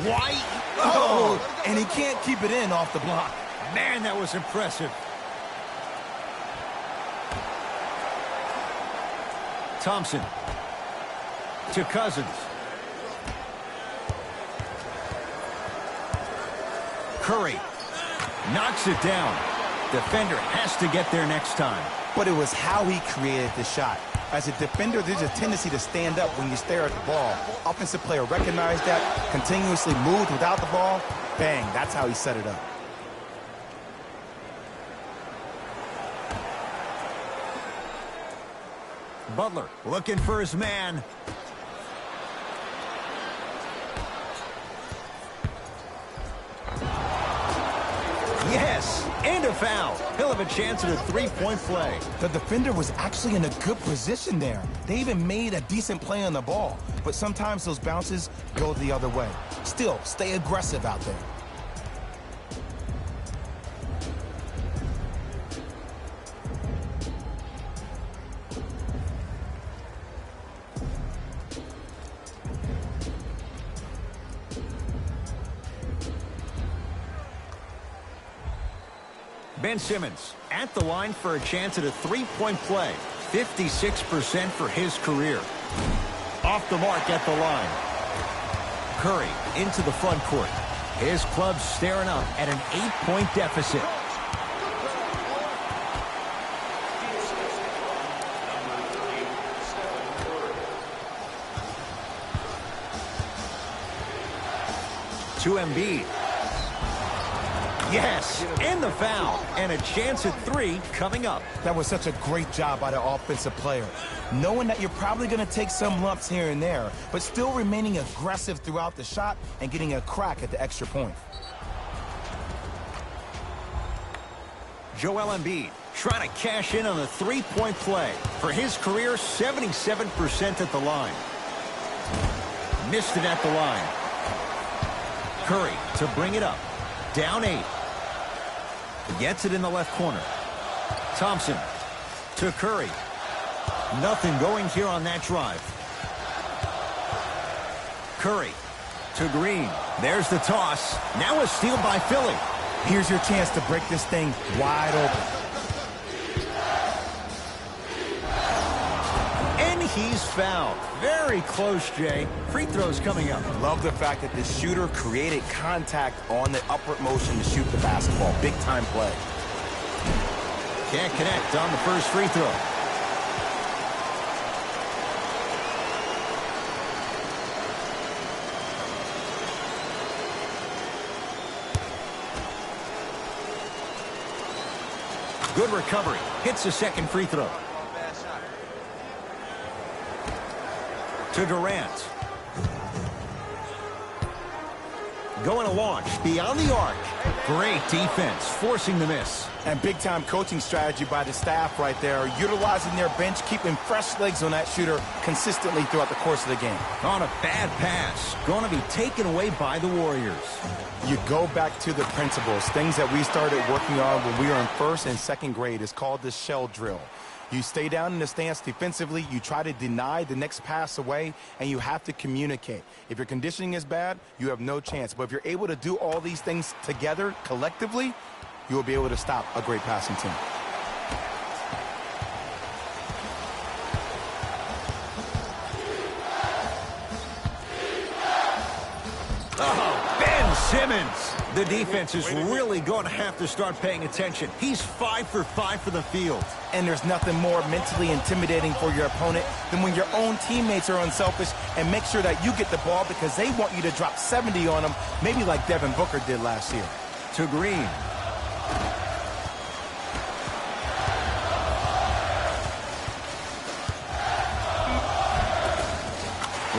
White. Oh, and he can't keep it in off the block. Man, that was impressive. Thompson to Cousins. Curry knocks it down. Defender has to get there next time. But it was how he created the shot. As a defender, there's a tendency to stand up when you stare at the ball. Offensive player recognized that, continuously moved without the ball. Bang, that's how he set it up. Butler looking for his man. Yes, and a foul. He'll have a chance at a three-point play. The defender was actually in a good position there. They even made a decent play on the ball, but sometimes those bounces go the other way. Still, stay aggressive out there. Ben Simmons at the line for a chance at a three-point play. 56% for his career. Off the mark at the line. Curry into the front court. His club staring up at an 8-point deficit. To Embiid. Yes, and the foul, and a chance at 3 coming up. That was such a great job by the offensive player. Knowing that you're probably going to take some lumps here and there, but still remaining aggressive throughout the shot and getting a crack at the extra point. Joel Embiid trying to cash in on a three-point play. For his career, 77% at the line. Missed it at the line. Curry to bring it up. Down 8. Gets it in the left corner. Thompson to Curry. Nothing going here on that drive. Curry to Green. There's the toss. Now a steal by Philly. Here's your chance to break this thing wide open. And he's fouled. Very close, Jay. Free throws coming up. Love the fact that the shooter created contact on the upward motion to shoot the basketball. Big time play. Can't connect on the first free throw. Good recovery. Hits the second free throw. To Durant. Going to launch beyond the arc. Great defense, forcing the miss. And big-time coaching strategy by the staff right there, utilizing their bench, keeping fresh legs on that shooter consistently throughout the course of the game. On a bad pass, going to be taken away by the Warriors. You go back to the principles, things that we started working on when we were in first and second grade. Is called the shell drill. You stay down in the stance defensively, you try to deny the next pass away, and you have to communicate. If your conditioning is bad, you have no chance. But if you're able to do all these things together, collectively, you will be able to stop a great passing team. Oh, Ben Simmons. The defense is really going to have to start paying attention. He's 5 for 5 for the field. And there's nothing more mentally intimidating for your opponent than when your own teammates are unselfish and make sure that you get the ball because they want you to drop 70 on them, maybe like Devin Booker did last year. To Green.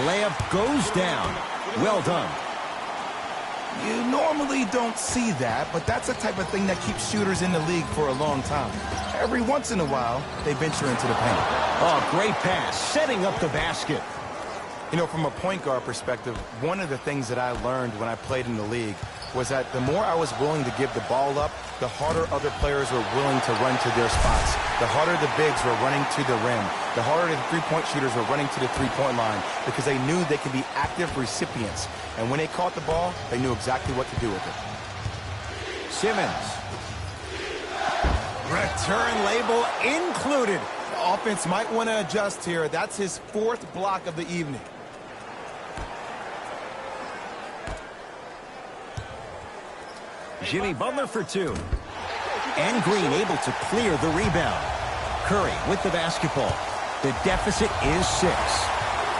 Layup goes down. Well done. You normally don't see that, but that's the type of thing that keeps shooters in the league for a long time. Every once in a while, they venture into the paint. Oh, great pass, setting up the basket. You know, from a point guard perspective, one of the things that I learned when I played in the league was that the more I was willing to give the ball up, the harder other players were willing to run to their spots. The harder the bigs were running to the rim. The harder the three-point shooters were running to the three-point line because they knew they could be active recipients. And when they caught the ball, they knew exactly what to do with it. Simmons. Return label included. The offense might want to adjust here. That's his 4th block of the evening. Jimmy Butler for 2. And Green able to clear the rebound. Curry with the basketball. The deficit is 6.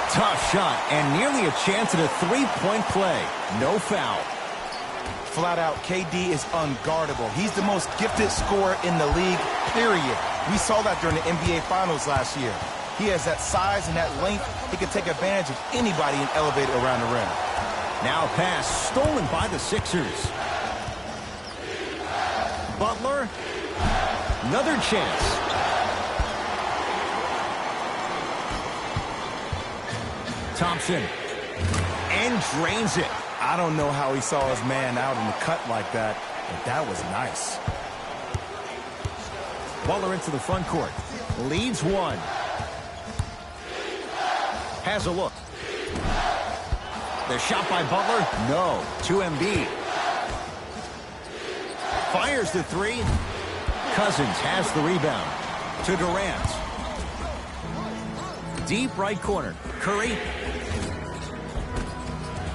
Tough shot and nearly a chance at a three-point play. No foul. Flat out, KD is unguardable. He's the most gifted scorer in the league, period. We saw that during the NBA Finals last year. He has that size and that length. He can take advantage of anybody and elevate it around the rim. Now a pass stolen by the Sixers. Butler, another chance. Thompson, and drains it. I don't know how he saw his man out in the cut like that, but that was nice. Butler into the front court. Leads 1. Has a look. The shot by Butler, no. To Embiid. Fires the 3. Cousins has the rebound. To Durant. Deep right corner. Curry.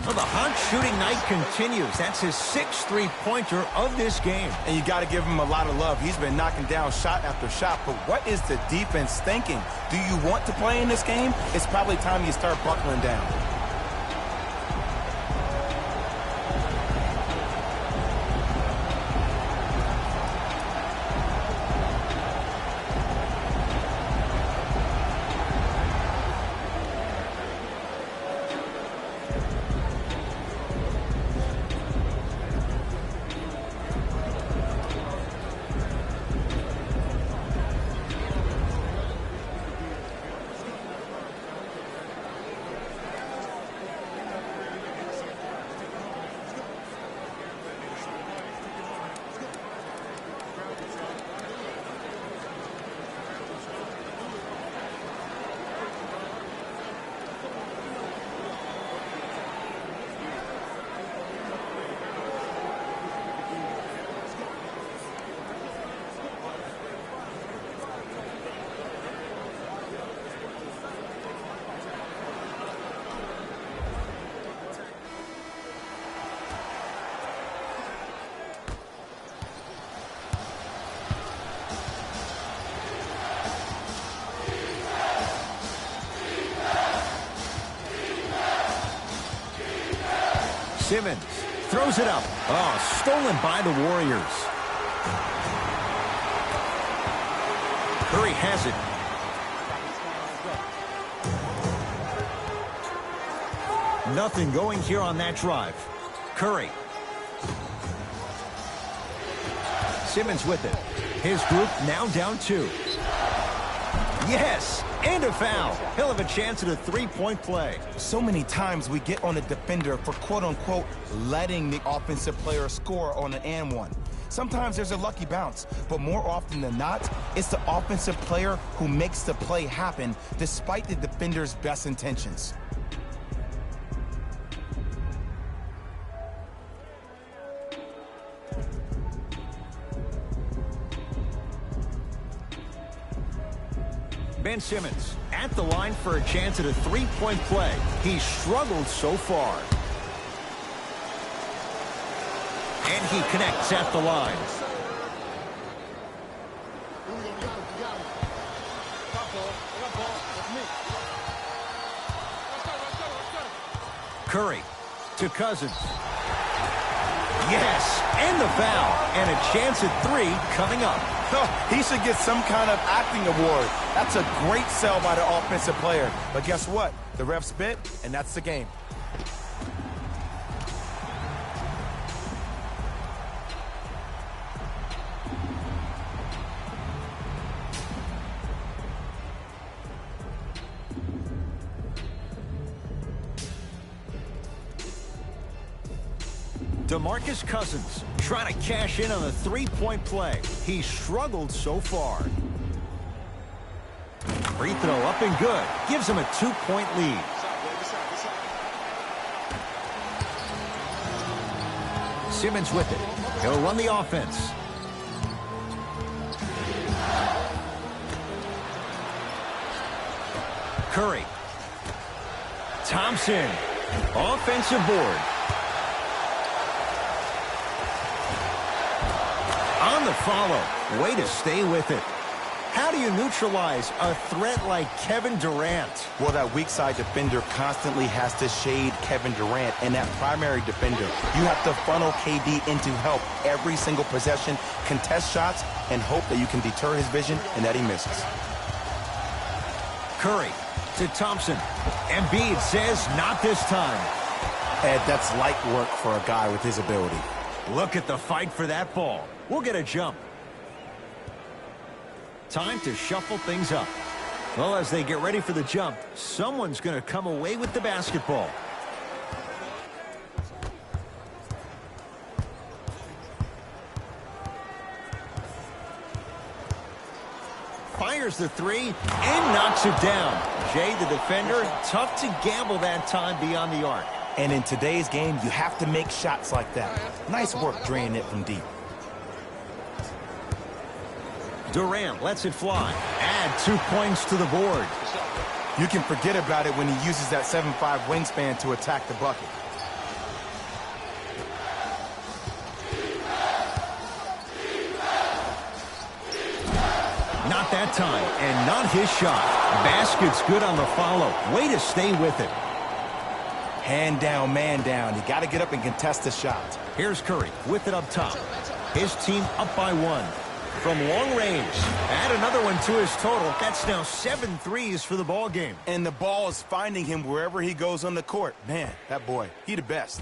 Well, the hot shooting night continues. That's his 6th three-pointer of this game. And you got to give him a lot of love. He's been knocking down shot after shot. But what is the defense thinking? Do you want to play in this game? It's probably time you start buckling down. Simmons throws it up. Oh, stolen by the Warriors. Curry has it. Nothing going here on that drive. Curry. Simmons with it. His group now down 2. Yes, and a foul. He'll have a chance at a three-point play. So many times we get on a defender for quote-unquote letting the offensive player score on an and one. Sometimes there's a lucky bounce, but more often than not, it's the offensive player who makes the play happen despite the defender's best intentions. Ben Simmons at the line for a chance at a three-point play. He's struggled so far. And he connects at the line. Curry to Cousins. Yes, and the foul. And a chance at 3 coming up. He should get some kind of acting award. That's a great sell by the offensive player. But guess what? The ref spit, and that's the game. DeMarcus Cousins trying to cash in on a three-point play. He's struggled so far. Free throw up and good. Gives him a 2-point lead. Simmons with it. He'll run the offense. Curry. Thompson. Offensive board. On the follow. Way to stay with it. How do you neutralize a threat like Kevin Durant? Well, that weak side defender constantly has to shade Kevin Durant, and that primary defender, you have to funnel KD into help every single possession, contest shots, and hope that you can deter his vision and that he misses. Curry to Thompson. Embiid says not this time. Ed, that's light work for a guy with his ability. Look at the fight for that ball. We'll get a jump. Time to shuffle things up. Well, as they get ready for the jump, someone's going to come away with the basketball. Fires the 3 and knocks it down. Jay, the defender, tough to gamble that time beyond the arc. And in today's game, you have to make shots like that. Nice work draining it from deep. Durant lets it fly. Add 2 points to the board. You can forget about it when he uses that 7'5" wingspan to attack the bucket. Not that time, and not his shot. Basket's good on the follow. Way to stay with it. Hand down, man down. You got to get up and contest the shot. Here's Curry with it up top. His team up by 1. From long range, add another one to his total. That's now 7 threes for the ball game. And the ball is finding him wherever he goes on the court. Man, that boy, he the best.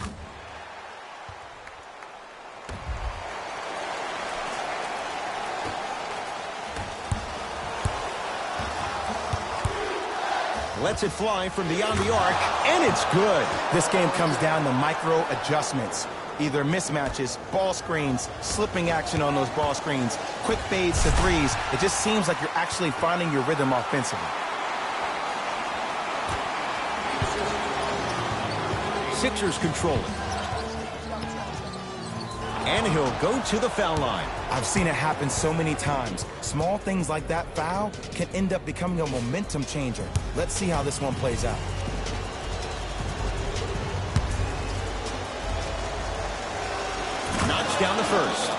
Lets it fly from beyond the arc, and it's good. This game comes down to micro adjustments. Either mismatches, ball screens, slipping action on those ball screens, quick fades to threes. It just seems like you're actually finding your rhythm offensively. Sixers control it. And he'll go to the foul line. I've seen it happen so many times. Small things like that foul can end up becoming a momentum changer. Let's see how this one plays out. Knocks down the first.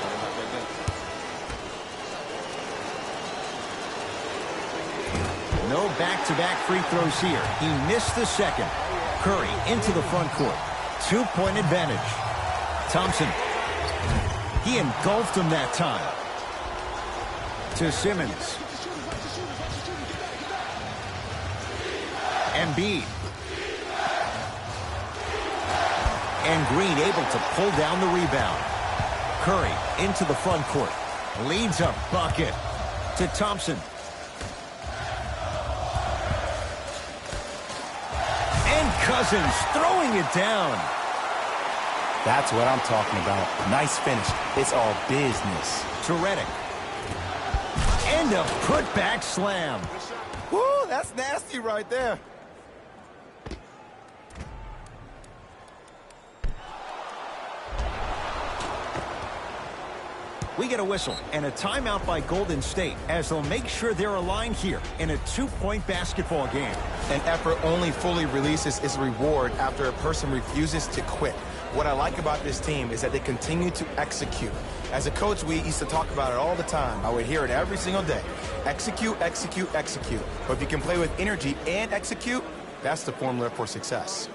No back-to-back free throws here. He missed the second. Curry into the front court. 2-point advantage. Thompson. He engulfed him that time. To Simmons. Embiid. And Green able to pull down the rebound. Curry into the front court. Leads a bucket to Thompson. And Cousins throwing it down. That's what I'm talking about. Nice finish. It's all business. To Redick. And a putback slam. Woo, that's nasty right there. We get a whistle and a timeout by Golden State as they'll make sure they're aligned here in a 2-point basketball game. An effort only fully releases its reward after a person refuses to quit. What I like about this team is that they continue to execute. As a coach, we used to talk about it all the time. I would hear it every single day. Execute, execute, execute. But if you can play with energy and execute, that's the formula for success.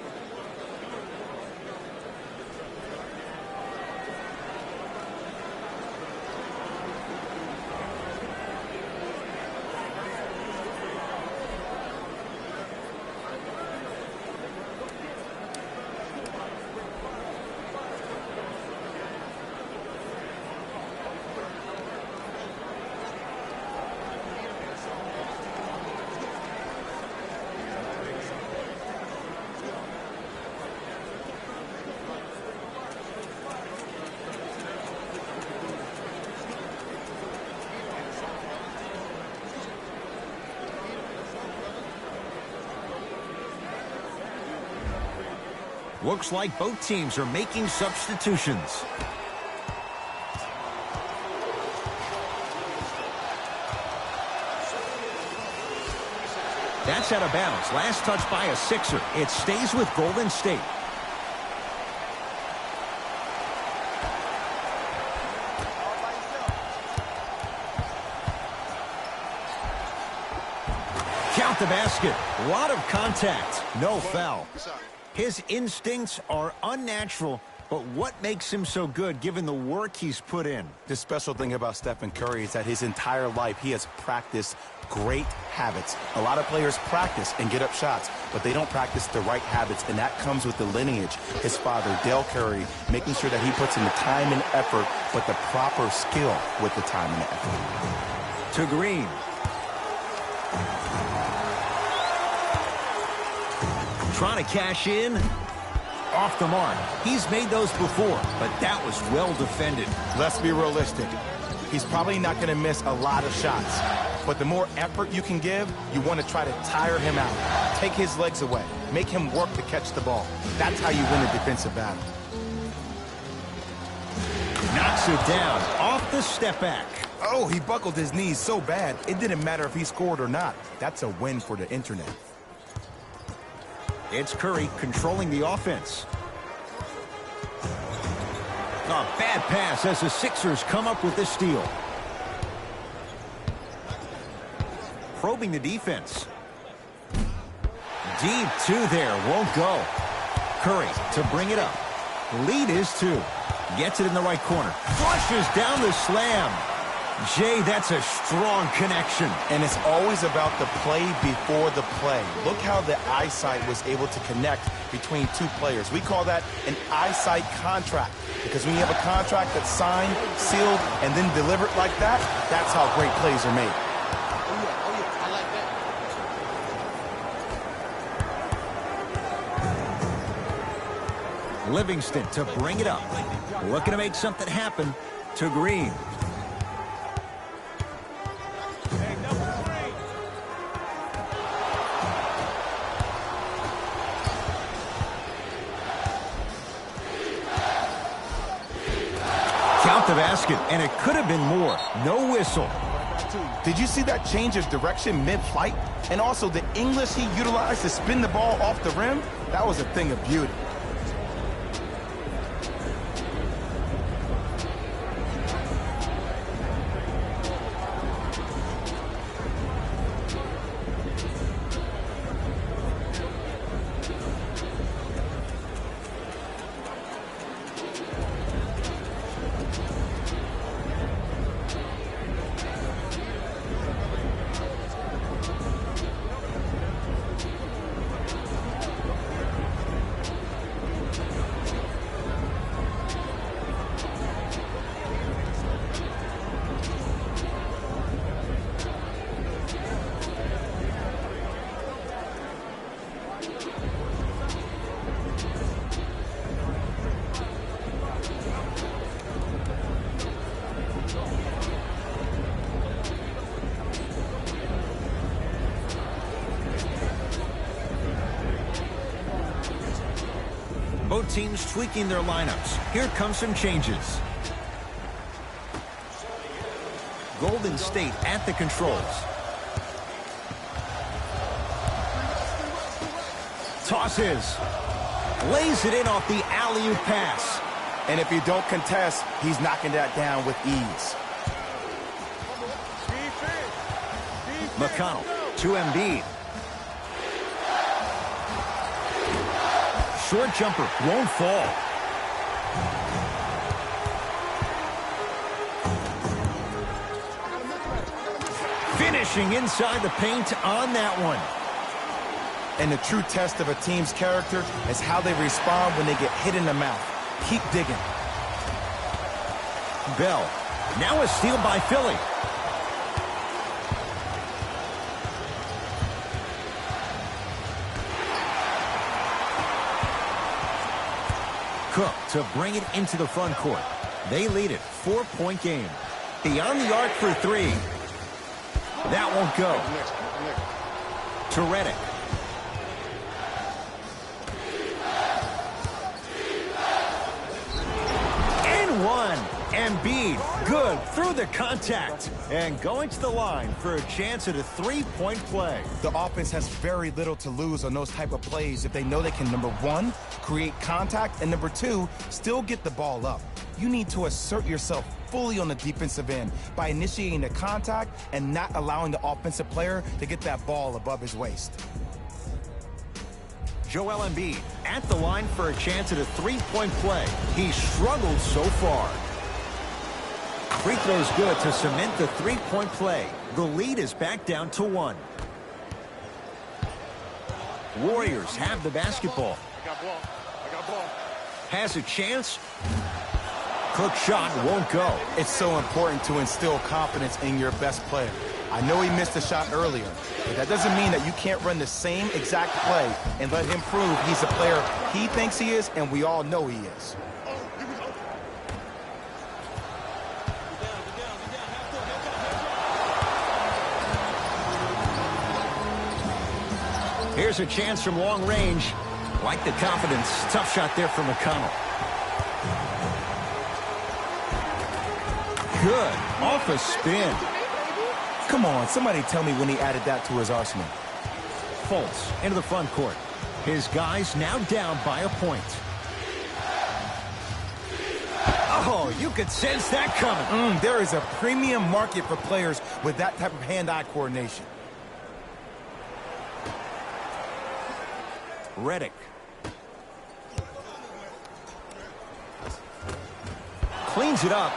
Looks like both teams are making substitutions. That's out of bounds. Last touch by a Sixer. It stays with Golden State. Count the basket. A lot of contact. No foul. His instincts are unnatural, but what makes him so good given the work he's put in? The special thing about Stephen Curry is that his entire life he has practiced great habits. A lot of players practice and get up shots, but they don't practice the right habits, and that comes with the lineage. His father, Dell Curry, making sure that he puts in the time and effort, but the proper skill with the time and effort. To Green. Trying to cash in. Off the mark. He's made those before, but that was well defended. Let's be realistic. He's probably not going to miss a lot of shots, but the more effort you can give, you want to try to tire him out. Take his legs away. Make him work to catch the ball. That's how you win a defensive battle. Knocks it down. Off the step back. Oh, he buckled his knees so bad, it didn't matter if he scored or not. That's a win for the internet. It's Curry controlling the offense. A bad pass as the Sixers come up with this steal. Probing the defense. Deep two there, won't go. Curry to bring it up. Lead is 2. Gets it in the right corner. Flushes down the slam. Jay, that's a strong connection. And it's always about the play before the play. Look how the eyesight was able to connect between two players. We call that an eyesight contract, because when you have a contract that's signed, sealed, and then delivered like that, that's how great plays are made. Livingston to bring it up. Looking to make something happen. To Green. Count the basket, and it could have been more. No whistle. Did you see that change of direction mid-flight? And also the English he utilized to spin the ball off the rim? That was a thing of beauty. teams tweaking their lineups. Here come some changes. Golden State at the controls. Tosses. Lays it in off the alley-oop pass. And if you don't contest, he's knocking that down with ease. McConnell to Embiid. Short jumper won't fall. Finishing inside the paint on that one. And the true test of a team's character is how they respond when they get hit in the mouth. Keep digging. Bell. Now a steal by Philly. Cook to bring it into the front court. They lead it. 4-point game. Beyond the arc for three. That won't go. To Redick. And one. Embiid, good through the contact. And going to the line for a chance at a three-point play. The offense has very little to lose on those type of plays if they know they can, number one, create contact, and number two, still get the ball up. You need to assert yourself fully on the defensive end by initiating the contact and not allowing the offensive player to get that ball above his waist. Joel Embiid at the line for a chance at a three-point play. He struggled so far. Free throw's good to cement the three-point play. The lead is back down to 1. Warriors have the basketball. I got ball. Has a chance. Cook shot won't go. It's so important to instill confidence in your best player. I know he missed a shot earlier, but that doesn't mean that you can't run the same exact play and let him prove he's the player he thinks he is, and we all know he is. Here's a chance from long range. Like the confidence. Tough shot there from McConnell. Good. Off a spin. Come on, somebody tell me when he added that to his arsenal. Fultz into the front court. His guys now down by a point. Oh, you could sense that coming. There is a premium market for players with that type of hand-eye coordination. Redick. Cleans it up.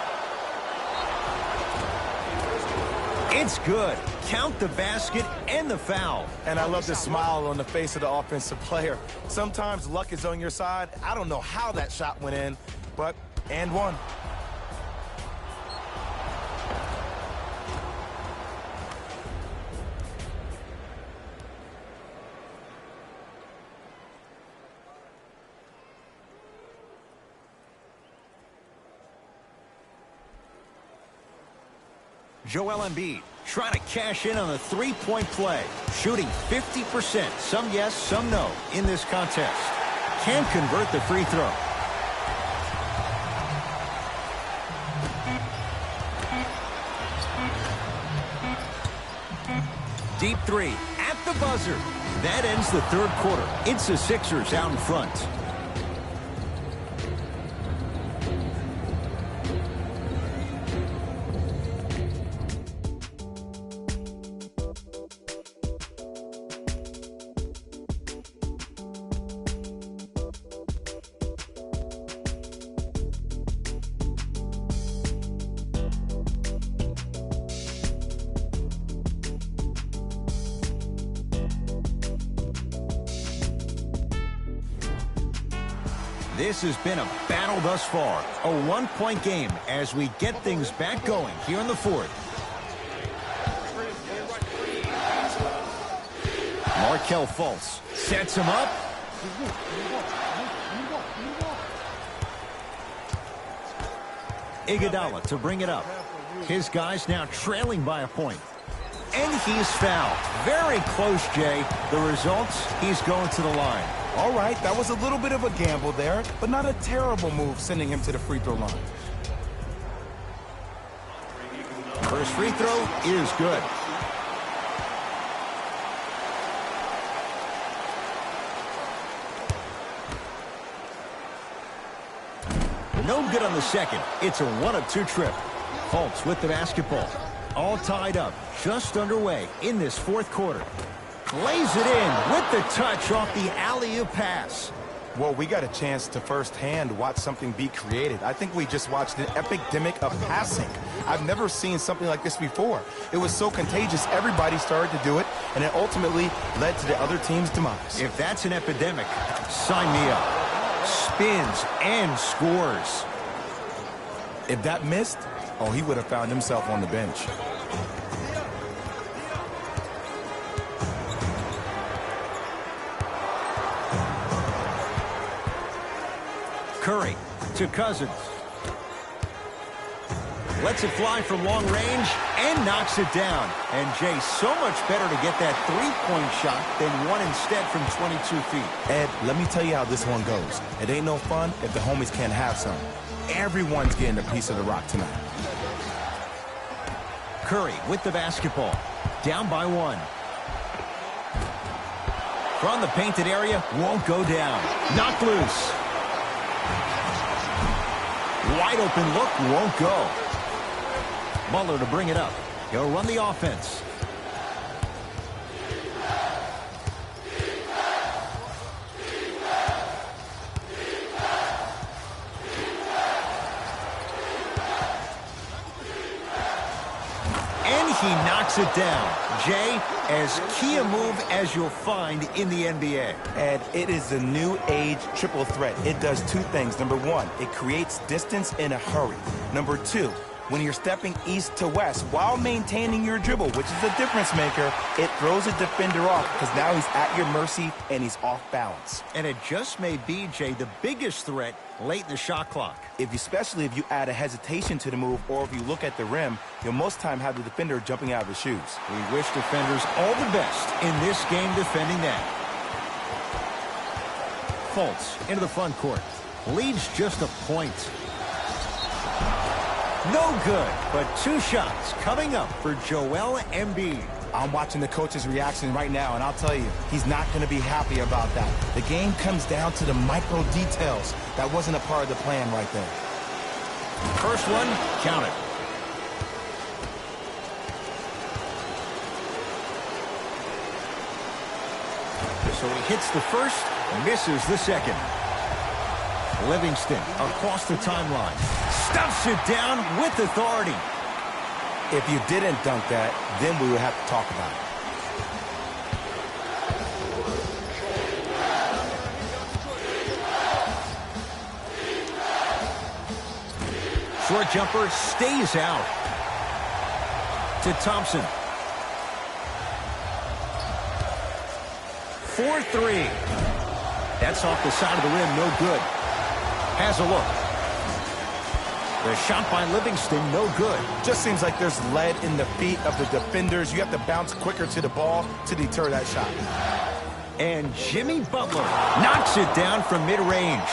It's good. Count the basket and the foul. And I love the smile on the face of the offensive player. Sometimes luck is on your side. I don't know how that shot went in, but and one. Joel Embiid trying to cash in on a three-point play. Shooting 50%. Some yes, some no in this contest. Can't convert the free throw. Deep three at the buzzer. That ends the third quarter. It's the Sixers out in front. This has been a battle thus far. A one-point game as we get things back going here in the fourth. Markelle Fultz sets him up. Iguodala to bring it up. His guys now trailing by a point. And he's fouled. Very close, Jay. The results, he's going to the line. All right, that was a little bit of a gamble there, but not a terrible move sending him to the free throw line. First free throw is good. No good on the second. It's a 1-of-2 trip. Fultz with the basketball. All tied up, just underway in this fourth quarter. Lays it in with the touch off the alley-oop pass. Well, we got a chance to firsthand watch something be created. I think we just watched an epidemic of passing. I've never seen something like this before. It was so contagious, everybody started to do it, and it ultimately led to the other team's demise. If that's an epidemic, sign me up. Spins and scores. If that missed, oh, he would have found himself on the bench. Curry to Cousins. Lets it fly from long range and knocks it down. And Jay, so much better to get that three-point shot than one instead from 22 feet. Ed, let me tell you how this one goes. It ain't no fun if the homies can't have some. Everyone's getting a piece of the rock tonight. Curry with the basketball. Down by one. From the painted area, won't go down. Knocked loose. Wide open look, won't go. Butler to bring it up. He'll run the offense. And he knocks it down. Jay, as key a move as you'll find in the NBA. And it is the new age triple threat. It does two things. Number one, it creates distance in a hurry. Number two, when you're stepping east to west while maintaining your dribble, which is the difference maker, it throws a defender off because now he's at your mercy and he's off balance. And it just may be, Jay, the biggest threat late in the shot clock. Especially if you add a hesitation to the move or if you look at the rim, you'll most time have the defender jumping out of his shoes. We wish defenders all the best in this game defending that. Fultz into the front court. Leads just a point. No good, but two shots coming up for Joel Embiid. I'm watching the coach's reaction right now, and I'll tell you, he's not going to be happy about that. The game comes down to the micro details. That wasn't a part of the plan right there. First one, count it. So he hits the first, misses the second. Livingston across the timeline. Stuffs it down with authority. If you didn't dunk that, then we would have to talk about it. Short jumper stays out. To Thompson. 4-3. That's off the side of the rim, no good. Has a look. The shot by Livingston, no good. Just seems like there's lead in the feet of the defenders. You have to bounce quicker to the ball to deter that shot. And Jimmy Butler knocks it down from mid-range.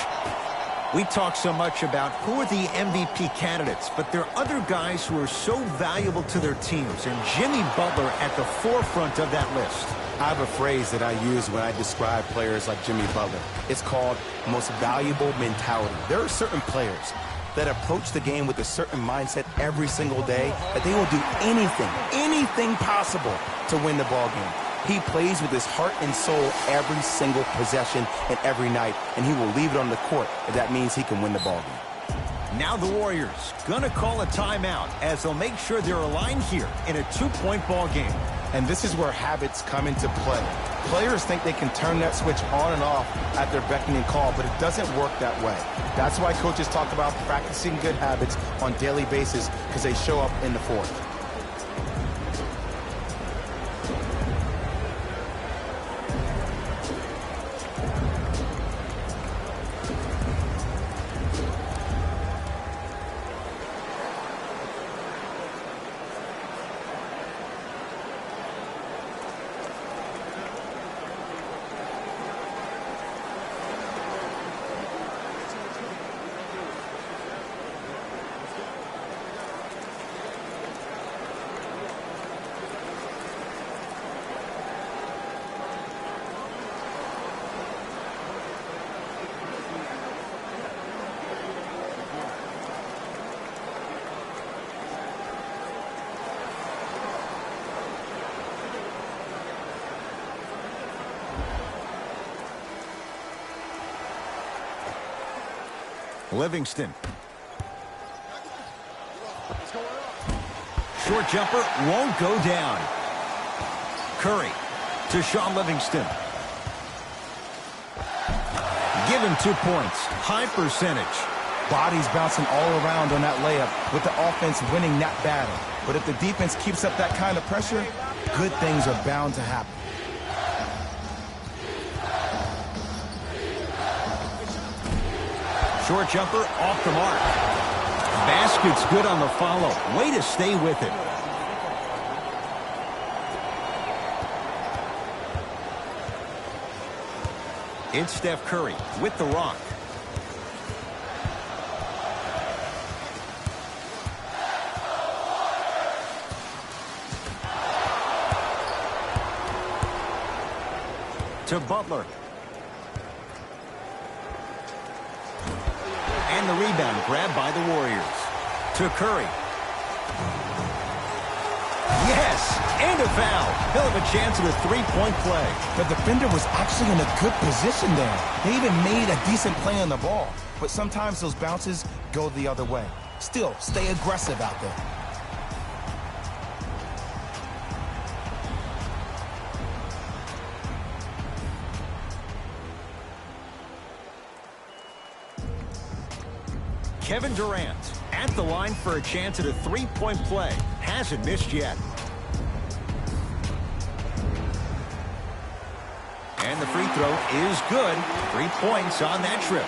We talk so much about who are the MVP candidates, but there are other guys who are so valuable to their teams, and Jimmy Butler at the forefront of that list. I have a phrase that I use when I describe players like Jimmy Butler. It's called most valuable mentality. There are certain players that approach the game with a certain mindset every single day that they will do anything possible to win the ball game. He plays with his heart and soul every single possession and every night, and he will leave it on the court if that means he can win the ball game. Now the Warriors gonna call a timeout as they'll make sure they're aligned here in a two-point ball game. And this is where habits come into play. Players think they can turn that switch on and off at their beckoning call, but it doesn't work that way. That's why coaches talk about practicing good habits on a daily basis, because they show up in the fourth. Livingston. Short jumper won't go down. Curry to Shaun Livingston. Give him 2 points. High percentage. Bodies bouncing all around on that layup with the offense winning that battle. But if the defense keeps up that kind of pressure, good things are bound to happen. Short jumper off the mark. Basket's good on the follow. Way to stay with it. It's Steph Curry with the rock. To Butler. And the rebound grabbed by the Warriors. To Curry. Yes! And a foul. He'll have a chance at a three-point play. The defender was actually in a good position there. They even made a decent play on the ball. But sometimes those bounces go the other way. Still, stay aggressive out there. Kevin Durant at the line for a chance at a three-point play. Hasn't missed yet. And the free throw is good. 3 points on that trip.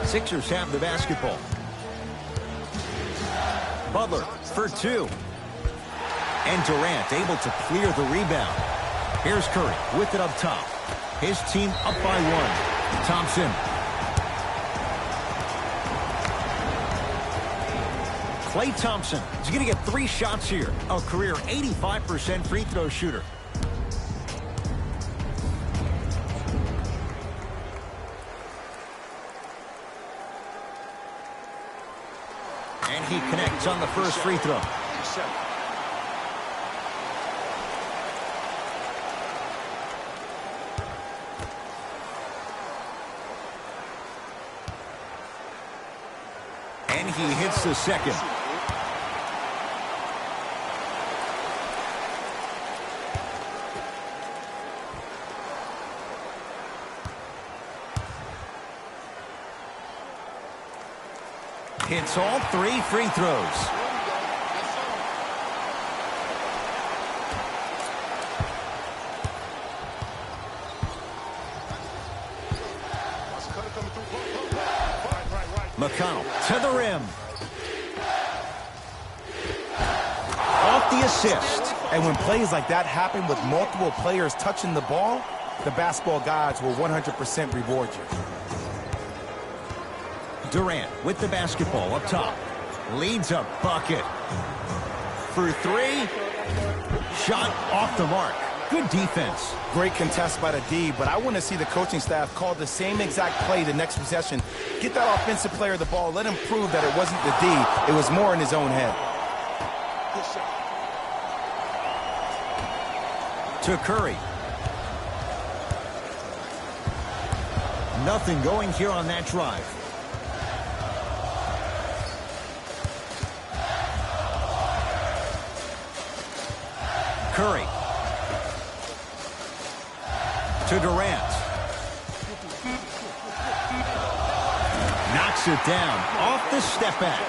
Sixers have the basketball. Butler for 2. And Durant able to clear the rebound. Here's Curry with it up top. His team up by 1. Thompson. Klay Thompson is going to get 3 shots here. A career 85% free throw shooter. And he connects on the first free throw. And he hits the second. Hits all 3 free throws. McConnell to the rim. Off the assist. And when plays like that happen with multiple players touching the ball, the basketball gods will 100% reward you. Durant with the basketball up top. Leads a bucket. For 3. Shot off the mark. Good defense. Great contest by the D, but I want to see the coaching staff call the same exact play the next possession. Get that offensive player the ball. Let him prove that it wasn't the D. It was more in his own head. To Curry. Nothing going here on that drive. Curry. To Durant. Knocks it down off the step back.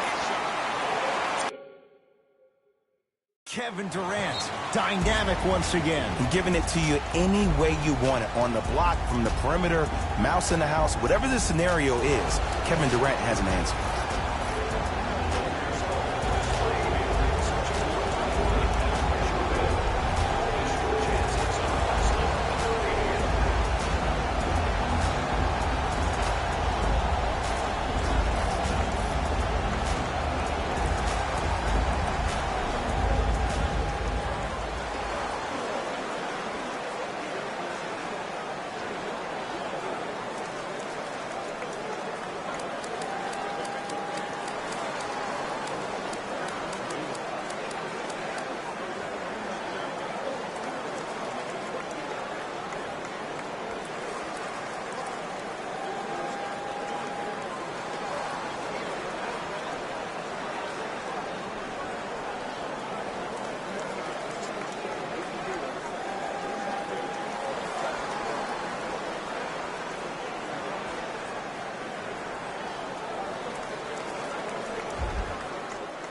Kevin Durant, dynamic once again. Giving it to you any way you want it. On the block, from the perimeter, mouse in the house, whatever the scenario is, Kevin Durant has an answer.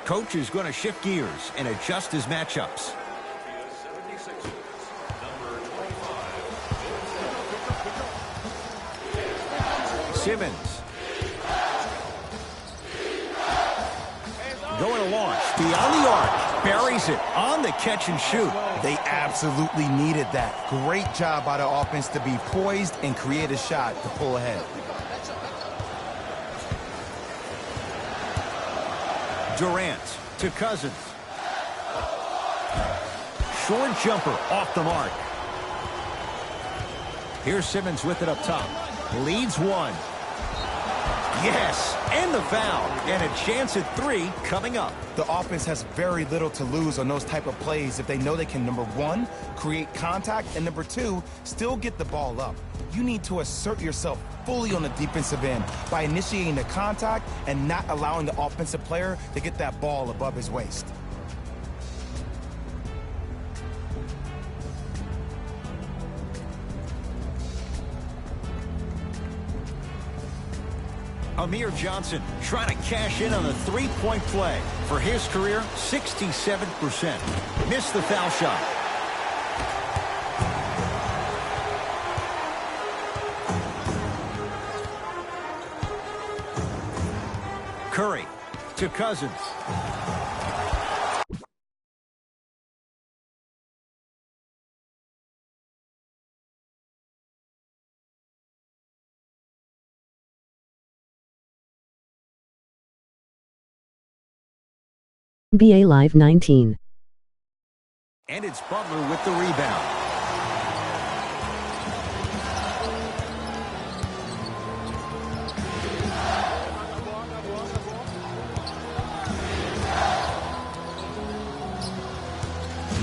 Coach is going to shift gears and adjust his matchups. Simmons. Going to launch beyond the arc. Buries it on the catch and shoot. They absolutely needed that. Great job by the offense to be poised and create a shot to pull ahead. Durant to Cousins. Short jumper off the mark. Here's Simmons with it up top. Leads one. Yes, and the foul. And a chance at 3 coming up. The offense has very little to lose on those type of plays if they know they can, number 1, create contact, and number 2, still get the ball up. You need to assert yourself fully on the defensive end by initiating the contact and not allowing the offensive player to get that ball above his waist. Amir Johnson trying to cash in on the three-point play. For his career, 67%. Missed the foul shot. Curry to Cousins. BA Live 19. And it's Butler with the rebound.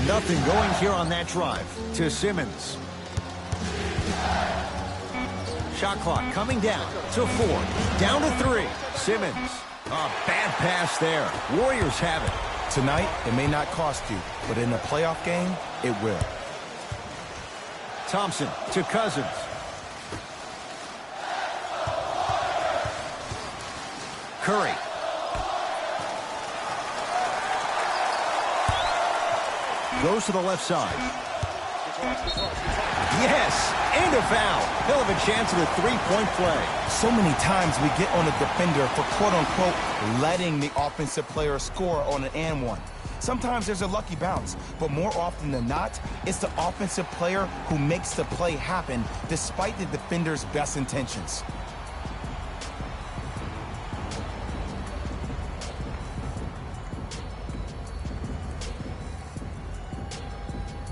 Nothing going here on that drive. To Simmons. Shot clock coming down to 4. Down to 3. Simmons. A bad pass there. Warriors have it. Tonight, it may not cost you, but in a playoff game, it will. Thompson to Cousins. Curry. Goes to the left side. Yes, and a foul. He'll have a chance at a three-point play. So many times we get on a defender for quote-unquote letting the offensive player score on an and one. Sometimes there's a lucky bounce, but more often than not, it's the offensive player who makes the play happen despite the defender's best intentions.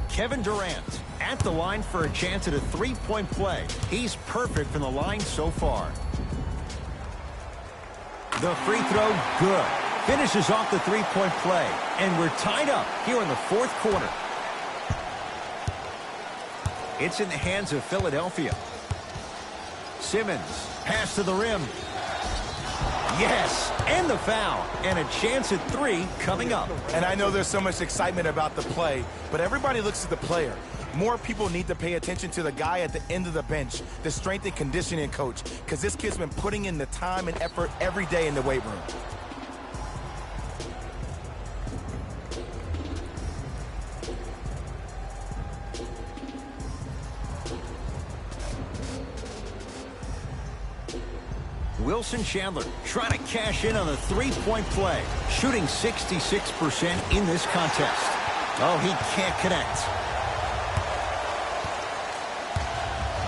Kevin Durant at the line for a chance at a three-point play. He's perfect from the line so far. The free throw, good. Finishes off the three-point play. And we're tied up here in the fourth quarter. It's in the hands of Philadelphia. Simmons, pass to the rim. Yes, and the foul. And a chance at 3 coming up. And I know there's so much excitement about the play, but everybody looks at the player. More people need to pay attention to the guy at the end of the bench, the strength and conditioning coach, because this kid's been putting in the time and effort every day in the weight room. Wilson Chandler trying to cash in on the three-point play, shooting 66% in this contest. Oh, he can't connect.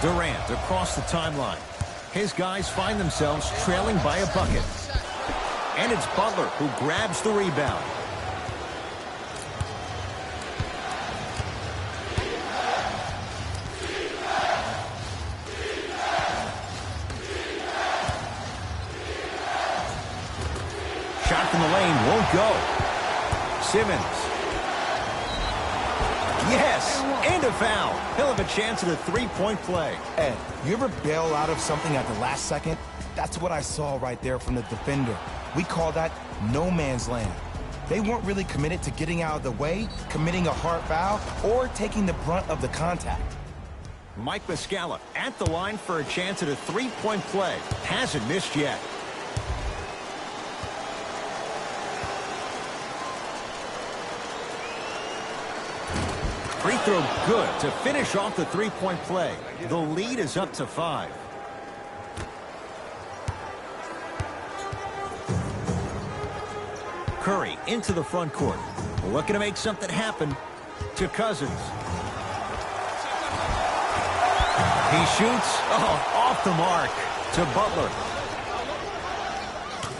Durant across the timeline. His guys find themselves trailing by a bucket. And it's Butler who grabs the rebound. Shot from the lane won't go. Simmons. Yes, and a foul. He'll have a chance at a three-point play. Ed, you ever bail out of something at the last second? That's what I saw right there from the defender. We call that no man's land. They weren't really committed to getting out of the way, committing a hard foul, or taking the brunt of the contact. Mike Muscala at the line for a chance at a three-point play. Hasn't missed yet. Free throw good to finish off the three-point play. The lead is up to 5. Curry into the front court. Looking to make something happen to Cousins. He shoots. Oh, off the mark to Butler.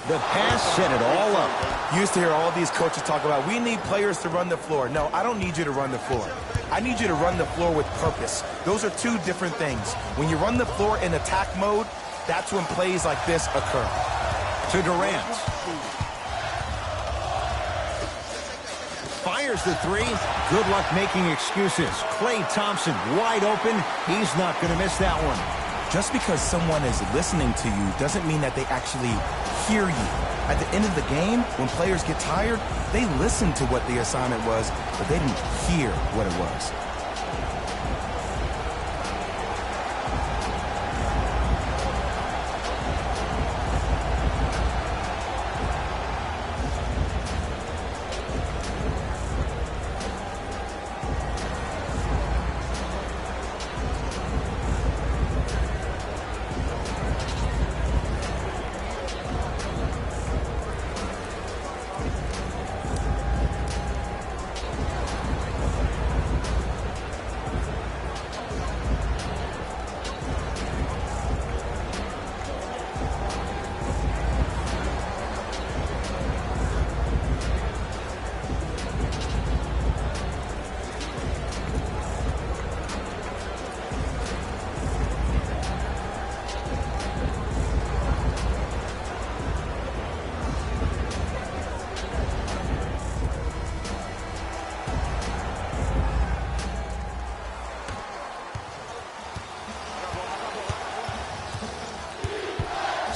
The pass set it all up. You used to hear all these coaches talk about, we need players to run the floor. No, I don't need you to run the floor. I need you to run the floor with purpose. Those are two different things. When you run the floor in attack mode, that's when plays like this occur. To Durant. Fires the three. Good luck making excuses. Klay Thompson wide open. He's not going to miss that one. Just because someone is listening to you doesn't mean that they actually hear you. At the end of the game, when players get tired, they listen to what the assignment was, but they didn't hear what it was.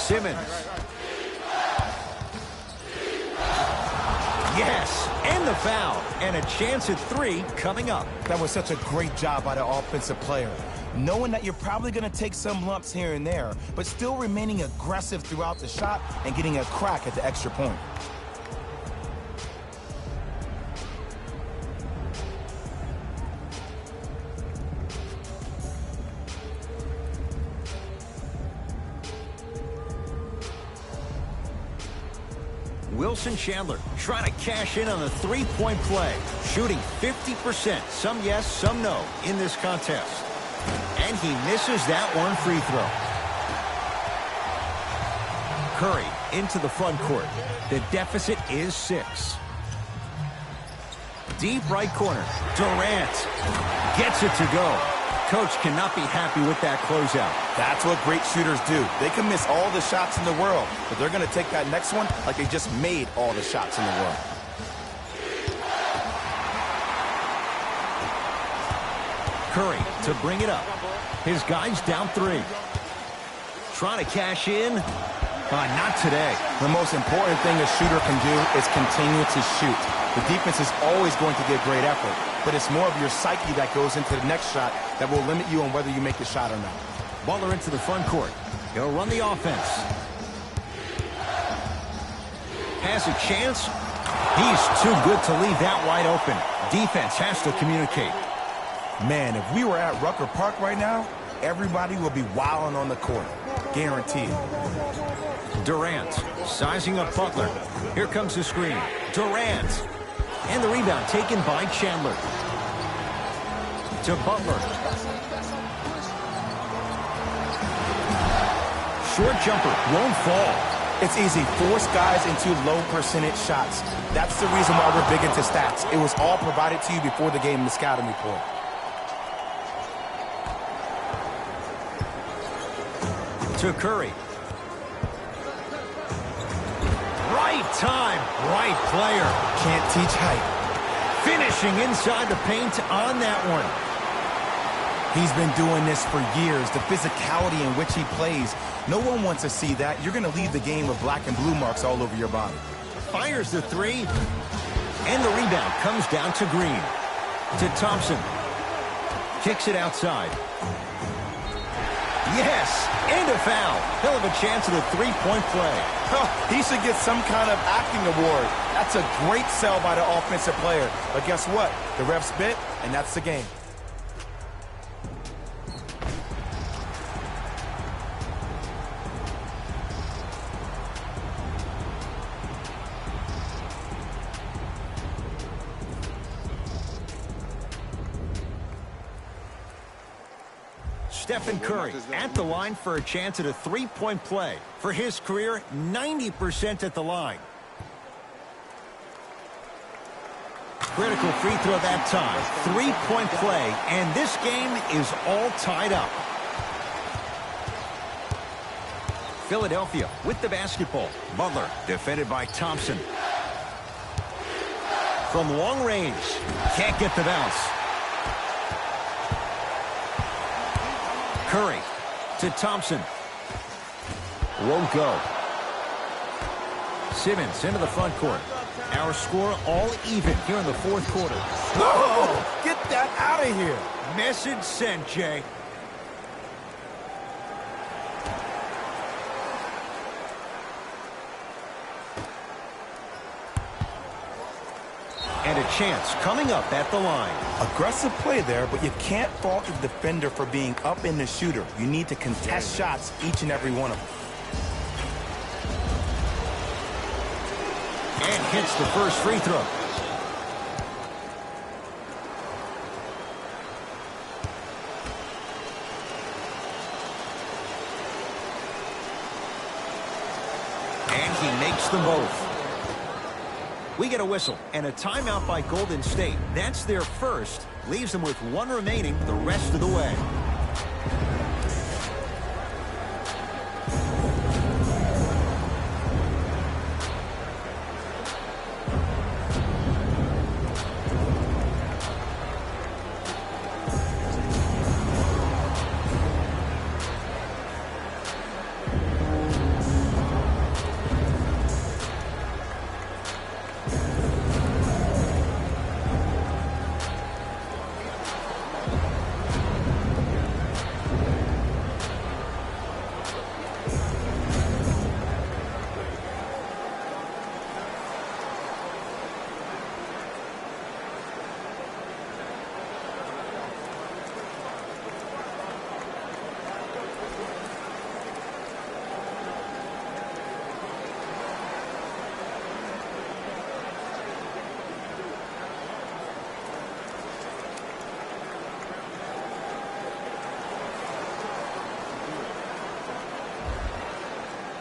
Simmons. Yes, and the foul. And a chance at 3 coming up. That was such a great job by the offensive player. Knowing that you're probably going to take some lumps here and there, but still remaining aggressive throughout the shot and getting a crack at the extra point. Wilson Chandler trying to cash in on the three-point play. Shooting 50%. Some yes, some no in this contest. And he misses that one free throw. Curry into the front court. The deficit is 6. Deep right corner. Durant gets it to go. Coach cannot be happy with that closeout. That's what great shooters do. They can miss all the shots in the world, but they're going to take that next one like they just made all the shots in the world. Curry to bring it up. His guys down 3. Trying to cash in. Not today. The most important thing a shooter can do is continue to shoot. The defense is always going to get great effort, but it's more of your psyche that goes into the next shot that will limit you on whether you make the shot or not. Butler into the front court. He'll run the offense. Has a chance. He's too good to leave that wide open. Defense has to communicate. Man, if we were at Rucker Park right now, everybody will be wilding on the court. Guaranteed. Durant sizing up Butler. Here comes the screen. Durant. And the rebound taken by Chandler. To Butler. Short jumper won't fall. It's easy. Force guys into low percentage shots. That's the reason why we're big into stats. It was all provided to you before the game in the scouting report. To Curry. Right time, right player. Can't teach height. Finishing inside the paint on that one. He's been doing this for years. The physicality in which he plays. No one wants to see that. You're going to leave the game with black and blue marks all over your body. Fires the 3. And the rebound comes down to Green. To Thompson. Kicks it outside. Yes! And a foul. He'll have a chance at a three-point play. Oh, he should get some kind of acting award. That's a great sell by the offensive player. But guess what? The refs bit, and that's the game. Stephen Curry at the line for a chance at a three-point play. For his career, 90% at the line. Critical free throw that time. Three-point play, and this game is all tied up. Philadelphia with the basketball. Butler defended by Thompson. From long range, can't get the bounce. Curry to Thompson. Won't go. Simmons into the front court. Our score all even here in the fourth quarter. Oh, get that out of here. Message sent, Jay. And a chance coming up at the line. Aggressive play there, but you can't fault the defender for being up in the shooter. You need to contest shots, each and every one of them. And hits the first free throw. And he makes them both. We get a whistle and a timeout by Golden State. That's their first. Leaves them with one remaining the rest of the way.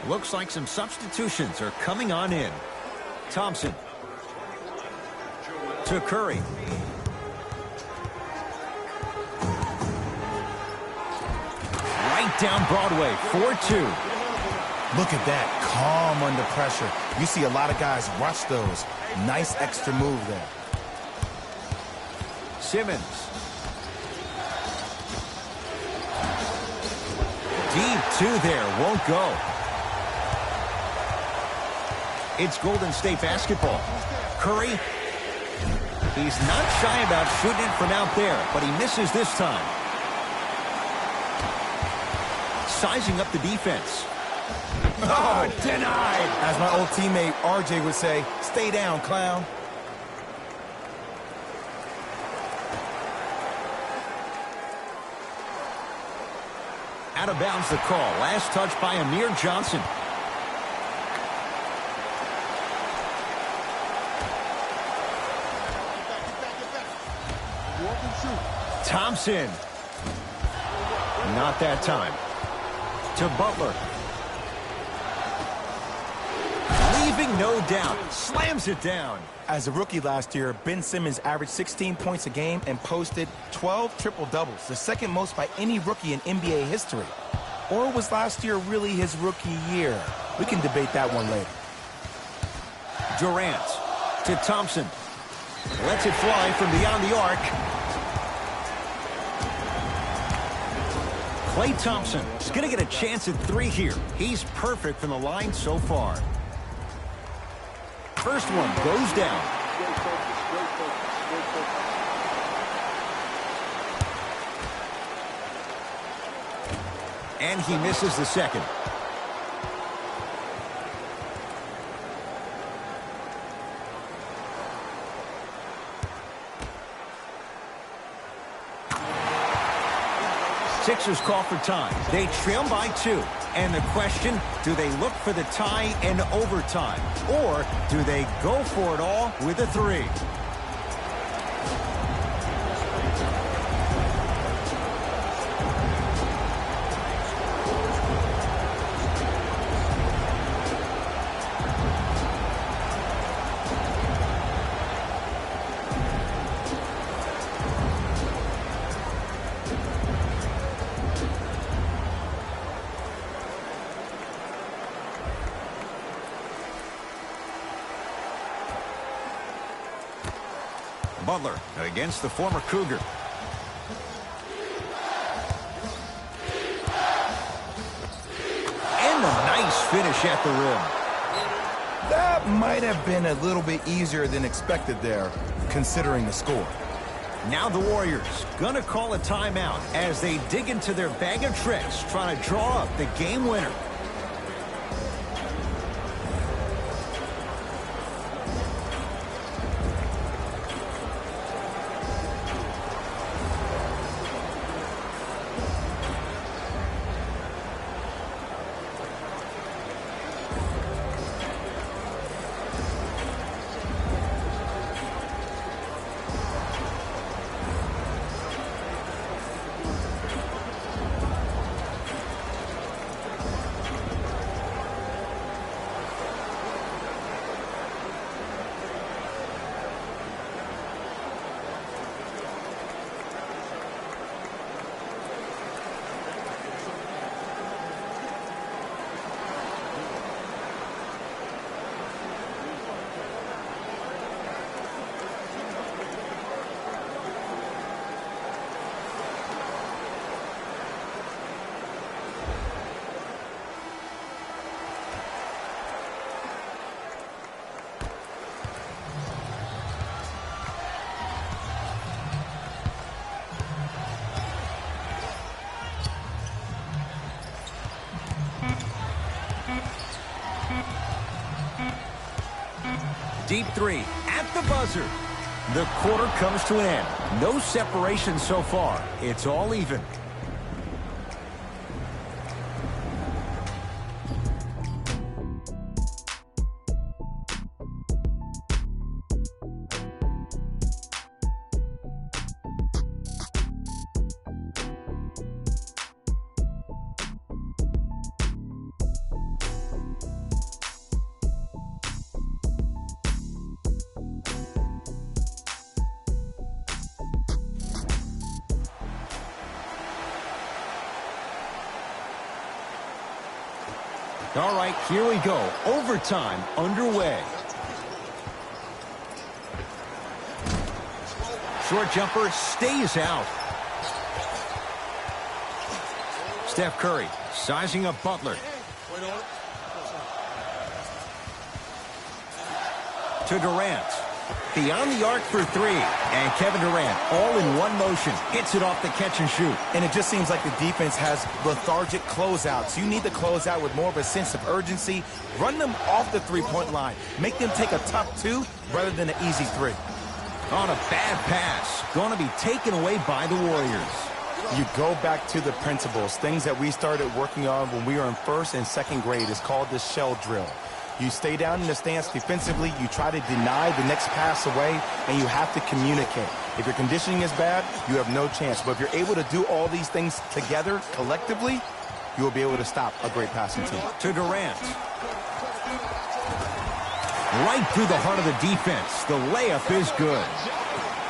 Looks like some substitutions are coming on in. Thompson to Curry. Right down Broadway, 4-2. Look at that, calm under pressure. You see a lot of guys rush those. Nice extra move there. Simmons. Deep two there, won't go. It's Golden State basketball. Curry, he's not shy about shooting it from out there, but he misses this time. Sizing up the defense. Oh, denied. As my old teammate RJ would say, stay down, clown. Out of bounds the call. Last touch by Amir Johnson. Thompson. Not that time. To Butler. Leaving no doubt. Slams it down. As a rookie last year, Ben Simmons averaged 16 points a game and posted 12 triple-doubles, the second most by any rookie in NBA history. Or was last year really his rookie year? We can debate that one later. Durant to Thompson. Lets it fly from beyond the arc. Klay Thompson is going to get a chance at three here. He's perfect from the line so far. First one goes down. And he misses the second. Sixers call for time. They trail by 2. And the question, do they look for the tie in overtime? Or do they go for it all with a 3? Butler against the former Cougar. And a nice finish at the rim. That might have been a little bit easier than expected there, considering the score. Now the Warriors gonna call a timeout as they dig into their bag of tricks, trying to draw up the game winner. Deep 3 at the buzzer. The quarter comes to an end. No separation so far. It's all even. All right, here we go. Overtime underway. Short jumper stays out. Steph Curry sizing up Butler. To Durant. Beyond the arc for 3. And Kevin Durant, all in one motion, hits it off the catch and shoot. And it just seems like the defense has lethargic closeouts. You need to close out with more of a sense of urgency. Run them off the three-point line. Make them take a tough 2 rather than an easy 3. On a bad pass. Going to be taken away by the Warriors. You go back to the principles. Things that we started working on when we were in 1st and 2nd grade is called the shell drill. You stay down in the stance defensively, you try to deny the next pass away, and you have to communicate. If your conditioning is bad, you have no chance. But if you're able to do all these things together, collectively, you will be able to stop a great passing team. To Durant. Right through the heart of the defense. The layup is good.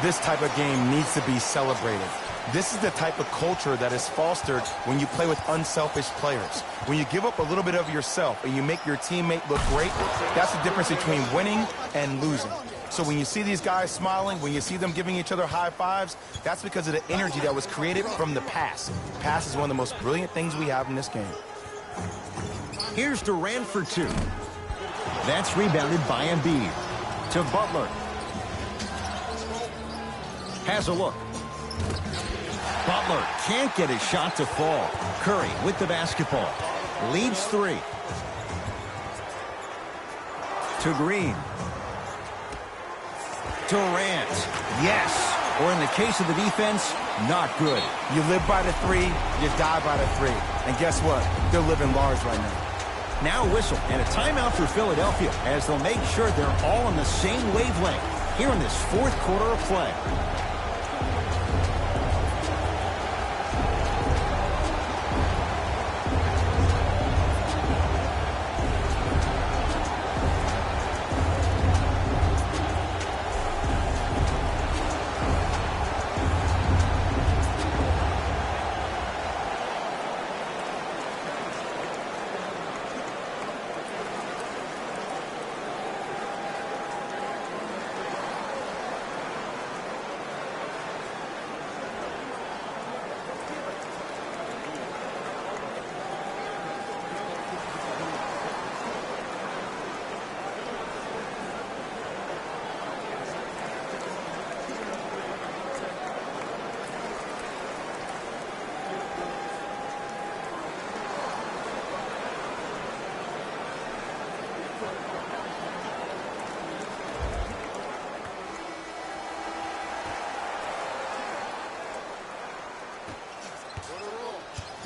This type of game needs to be celebrated. This is the type of culture that is fostered when you play with unselfish players. When you give up a little bit of yourself and you make your teammate look great, that's the difference between winning and losing. So when you see these guys smiling, when you see them giving each other high fives, that's because of the energy that was created from the pass. Pass is one of the most brilliant things we have in this game. Here's Durant for 2. That's rebounded by Embiid. To Butler. Has a look. Butler can't get his shot to fall. Curry with the basketball. Leads 3. To Green. Durant. Yes. Or in the case of the defense, not good. You live by the 3, you die by the 3. And guess what? They're living large right now. Now a whistle and a timeout for Philadelphia as they'll make sure they're all on the same wavelength here in this fourth quarter of play.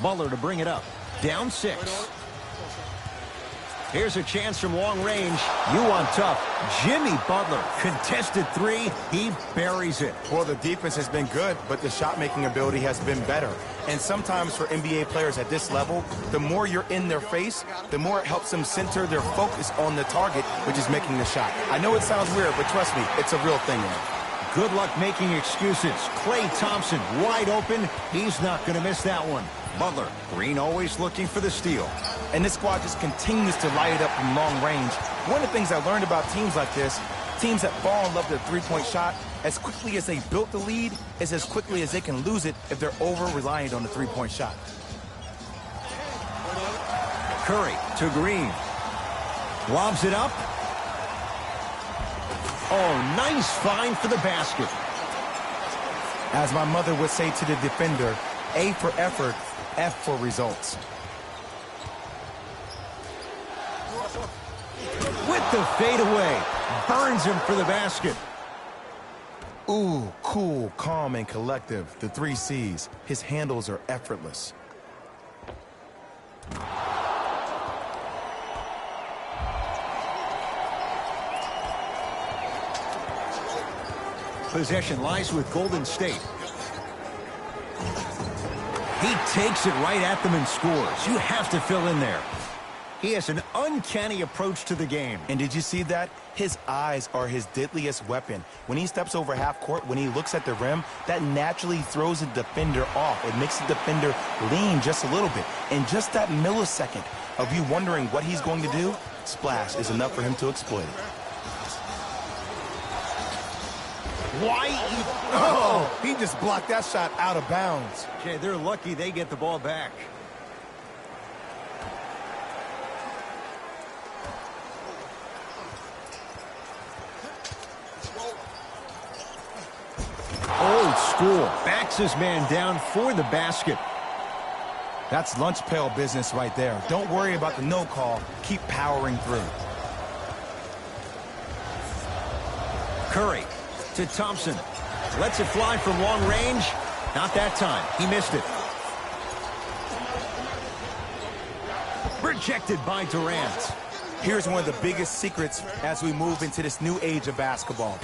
Butler to bring it up. Down 6. Here's a chance from long range. You want tough. Jimmy Butler. Contested 3. He buries it. Well, the defense has been good, but the shot-making ability has been better. And sometimes for NBA players at this level, the more you're in their face, the more it helps them center their focus on the target, which is making the shot. I know it sounds weird, but trust me, it's a real thing now. Good luck making excuses. Klay Thompson wide open. He's not going to miss that one. Butler. Green always looking for the steal. And this squad just continues to light it up from long range. One of the things I learned about teams like this, teams that fall in love with their three-point shot, as quickly as they built the lead, is as quickly as they can lose it if they're over-reliant on the three-point shot. Curry to Green. Lobs it up. Oh, nice find for the basket. As my mother would say to the defender, A for effort, F for results. With the fadeaway. Burns him for the basket. Ooh, cool, calm, and collective. The 3 C's. His handles are effortless. Possession lies with Golden State. He takes it right at them and scores. You have to fill in there. He has an uncanny approach to the game. And did you see that? His eyes are his deadliest weapon. When he steps over half court, when he looks at the rim, that naturally throws the defender off. It makes the defender lean just a little bit. And just that millisecond of you wondering what he's going to do, splash is enough for him to exploit it. Why? Oh, he just blocked that shot out of bounds. Okay, they're lucky they get the ball back. Old school. Backs his man down for the basket. That's lunch pail business right there. Don't worry about the no call. Keep powering through. Curry to Thompson. Lets it fly from long range. Not that time. He missed it. Rejected by Durant. Here's one of the biggest secrets as we move into this new age of basketball,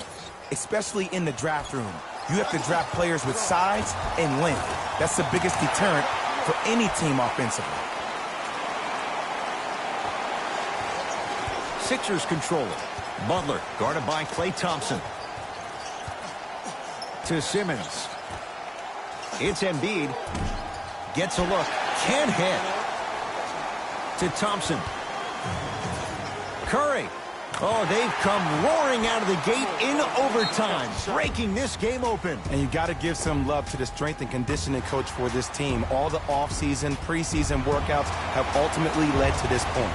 especially in the draft room. You have to draft players with size and length. That's the biggest deterrent for any team offensively. Sixers control it. Butler guarded by Klay Thompson. To Simmons. It's Embiid. Gets a look. Can't hit. To Thompson. Curry. Oh, they've come roaring out of the gate in overtime, breaking this game open. And you got to give some love to the strength and conditioning coach for this team. All the offseason, preseason workouts have ultimately led to this point.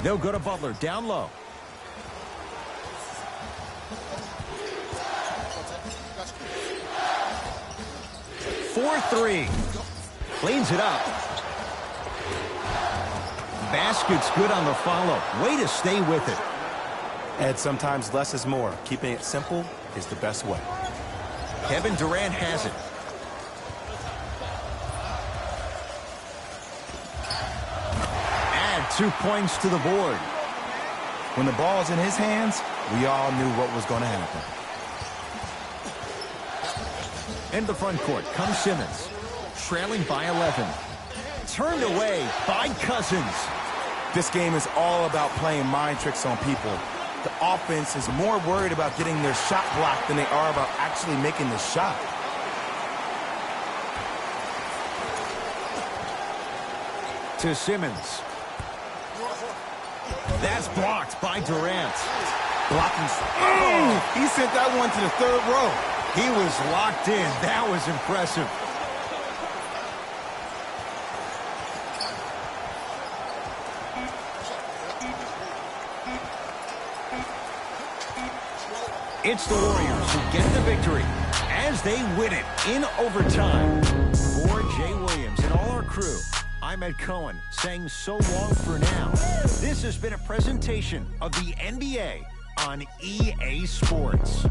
They'll go to Butler, down low. For three. Cleans it up. Basket's good on the follow. Way to stay with it. And sometimes less is more. Keeping it simple is the best way. Kevin Durant has it. Add 2 points to the board. When the ball's in his hands, we all knew what was going to happen. In the front court comes Simmons. Trailing by 11. Turned away by Cousins. This game is all about playing mind tricks on people. The offense is more worried about getting their shot blocked than they are about actually making the shot. To Simmons. That's blocked by Durant. Blocking. He sent that one to the third row. He was locked in. That was impressive. It's the Warriors who get the victory as they win it in overtime. For Jay Williams and all our crew, I'm Ed Cohen saying so long for now. This has been a presentation of the NBA on EA Sports. Here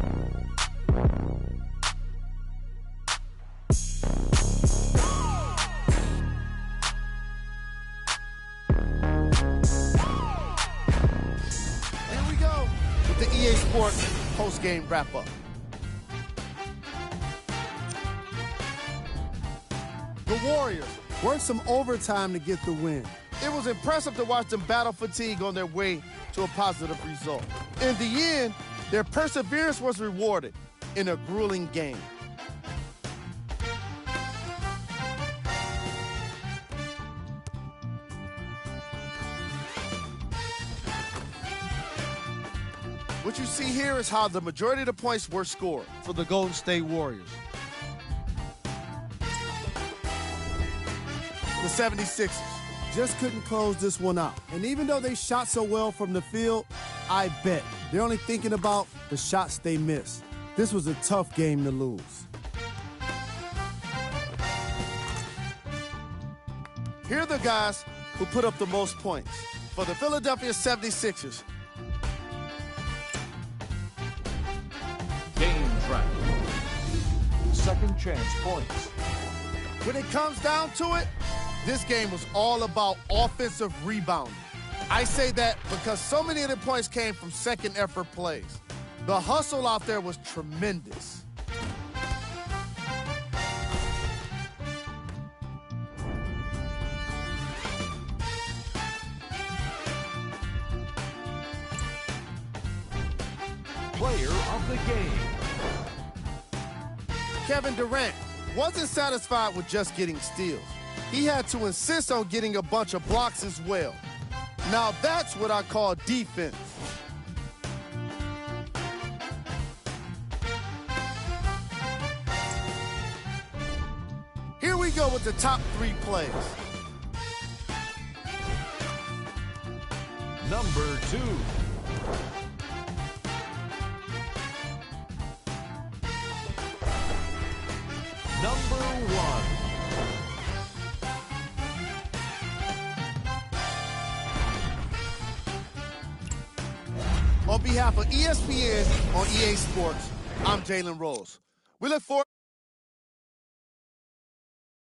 we go with the EA Sports post-game wrap-up. The Warriors worked some overtime to get the win. It was impressive to watch them battle fatigue on their way to a positive result. In the end, their perseverance was rewarded in a grueling game. What you see here is how the majority of the points were scored for the Golden State Warriors. The 76ers just couldn't close this one out. And even though they shot so well from the field, I bet they're only thinking about the shots they missed. This was a tough game to lose. Here are the guys who put up the most points. For the Philadelphia 76ers, Game track. Second chance points. when it comes down to it, this game was all about offensive rebounding. I say that because so many of the points came from second effort plays. The hustle out there was tremendous. Player of the game. Kevin Durant wasn't satisfied with just getting steals. He had to insist on getting a bunch of blocks as well. Now that's what I call defense. Here we go with the top 3 plays. Number 2. Number 1. On behalf of ESPN on EA Sports, I'm Jalen Rose. We look forward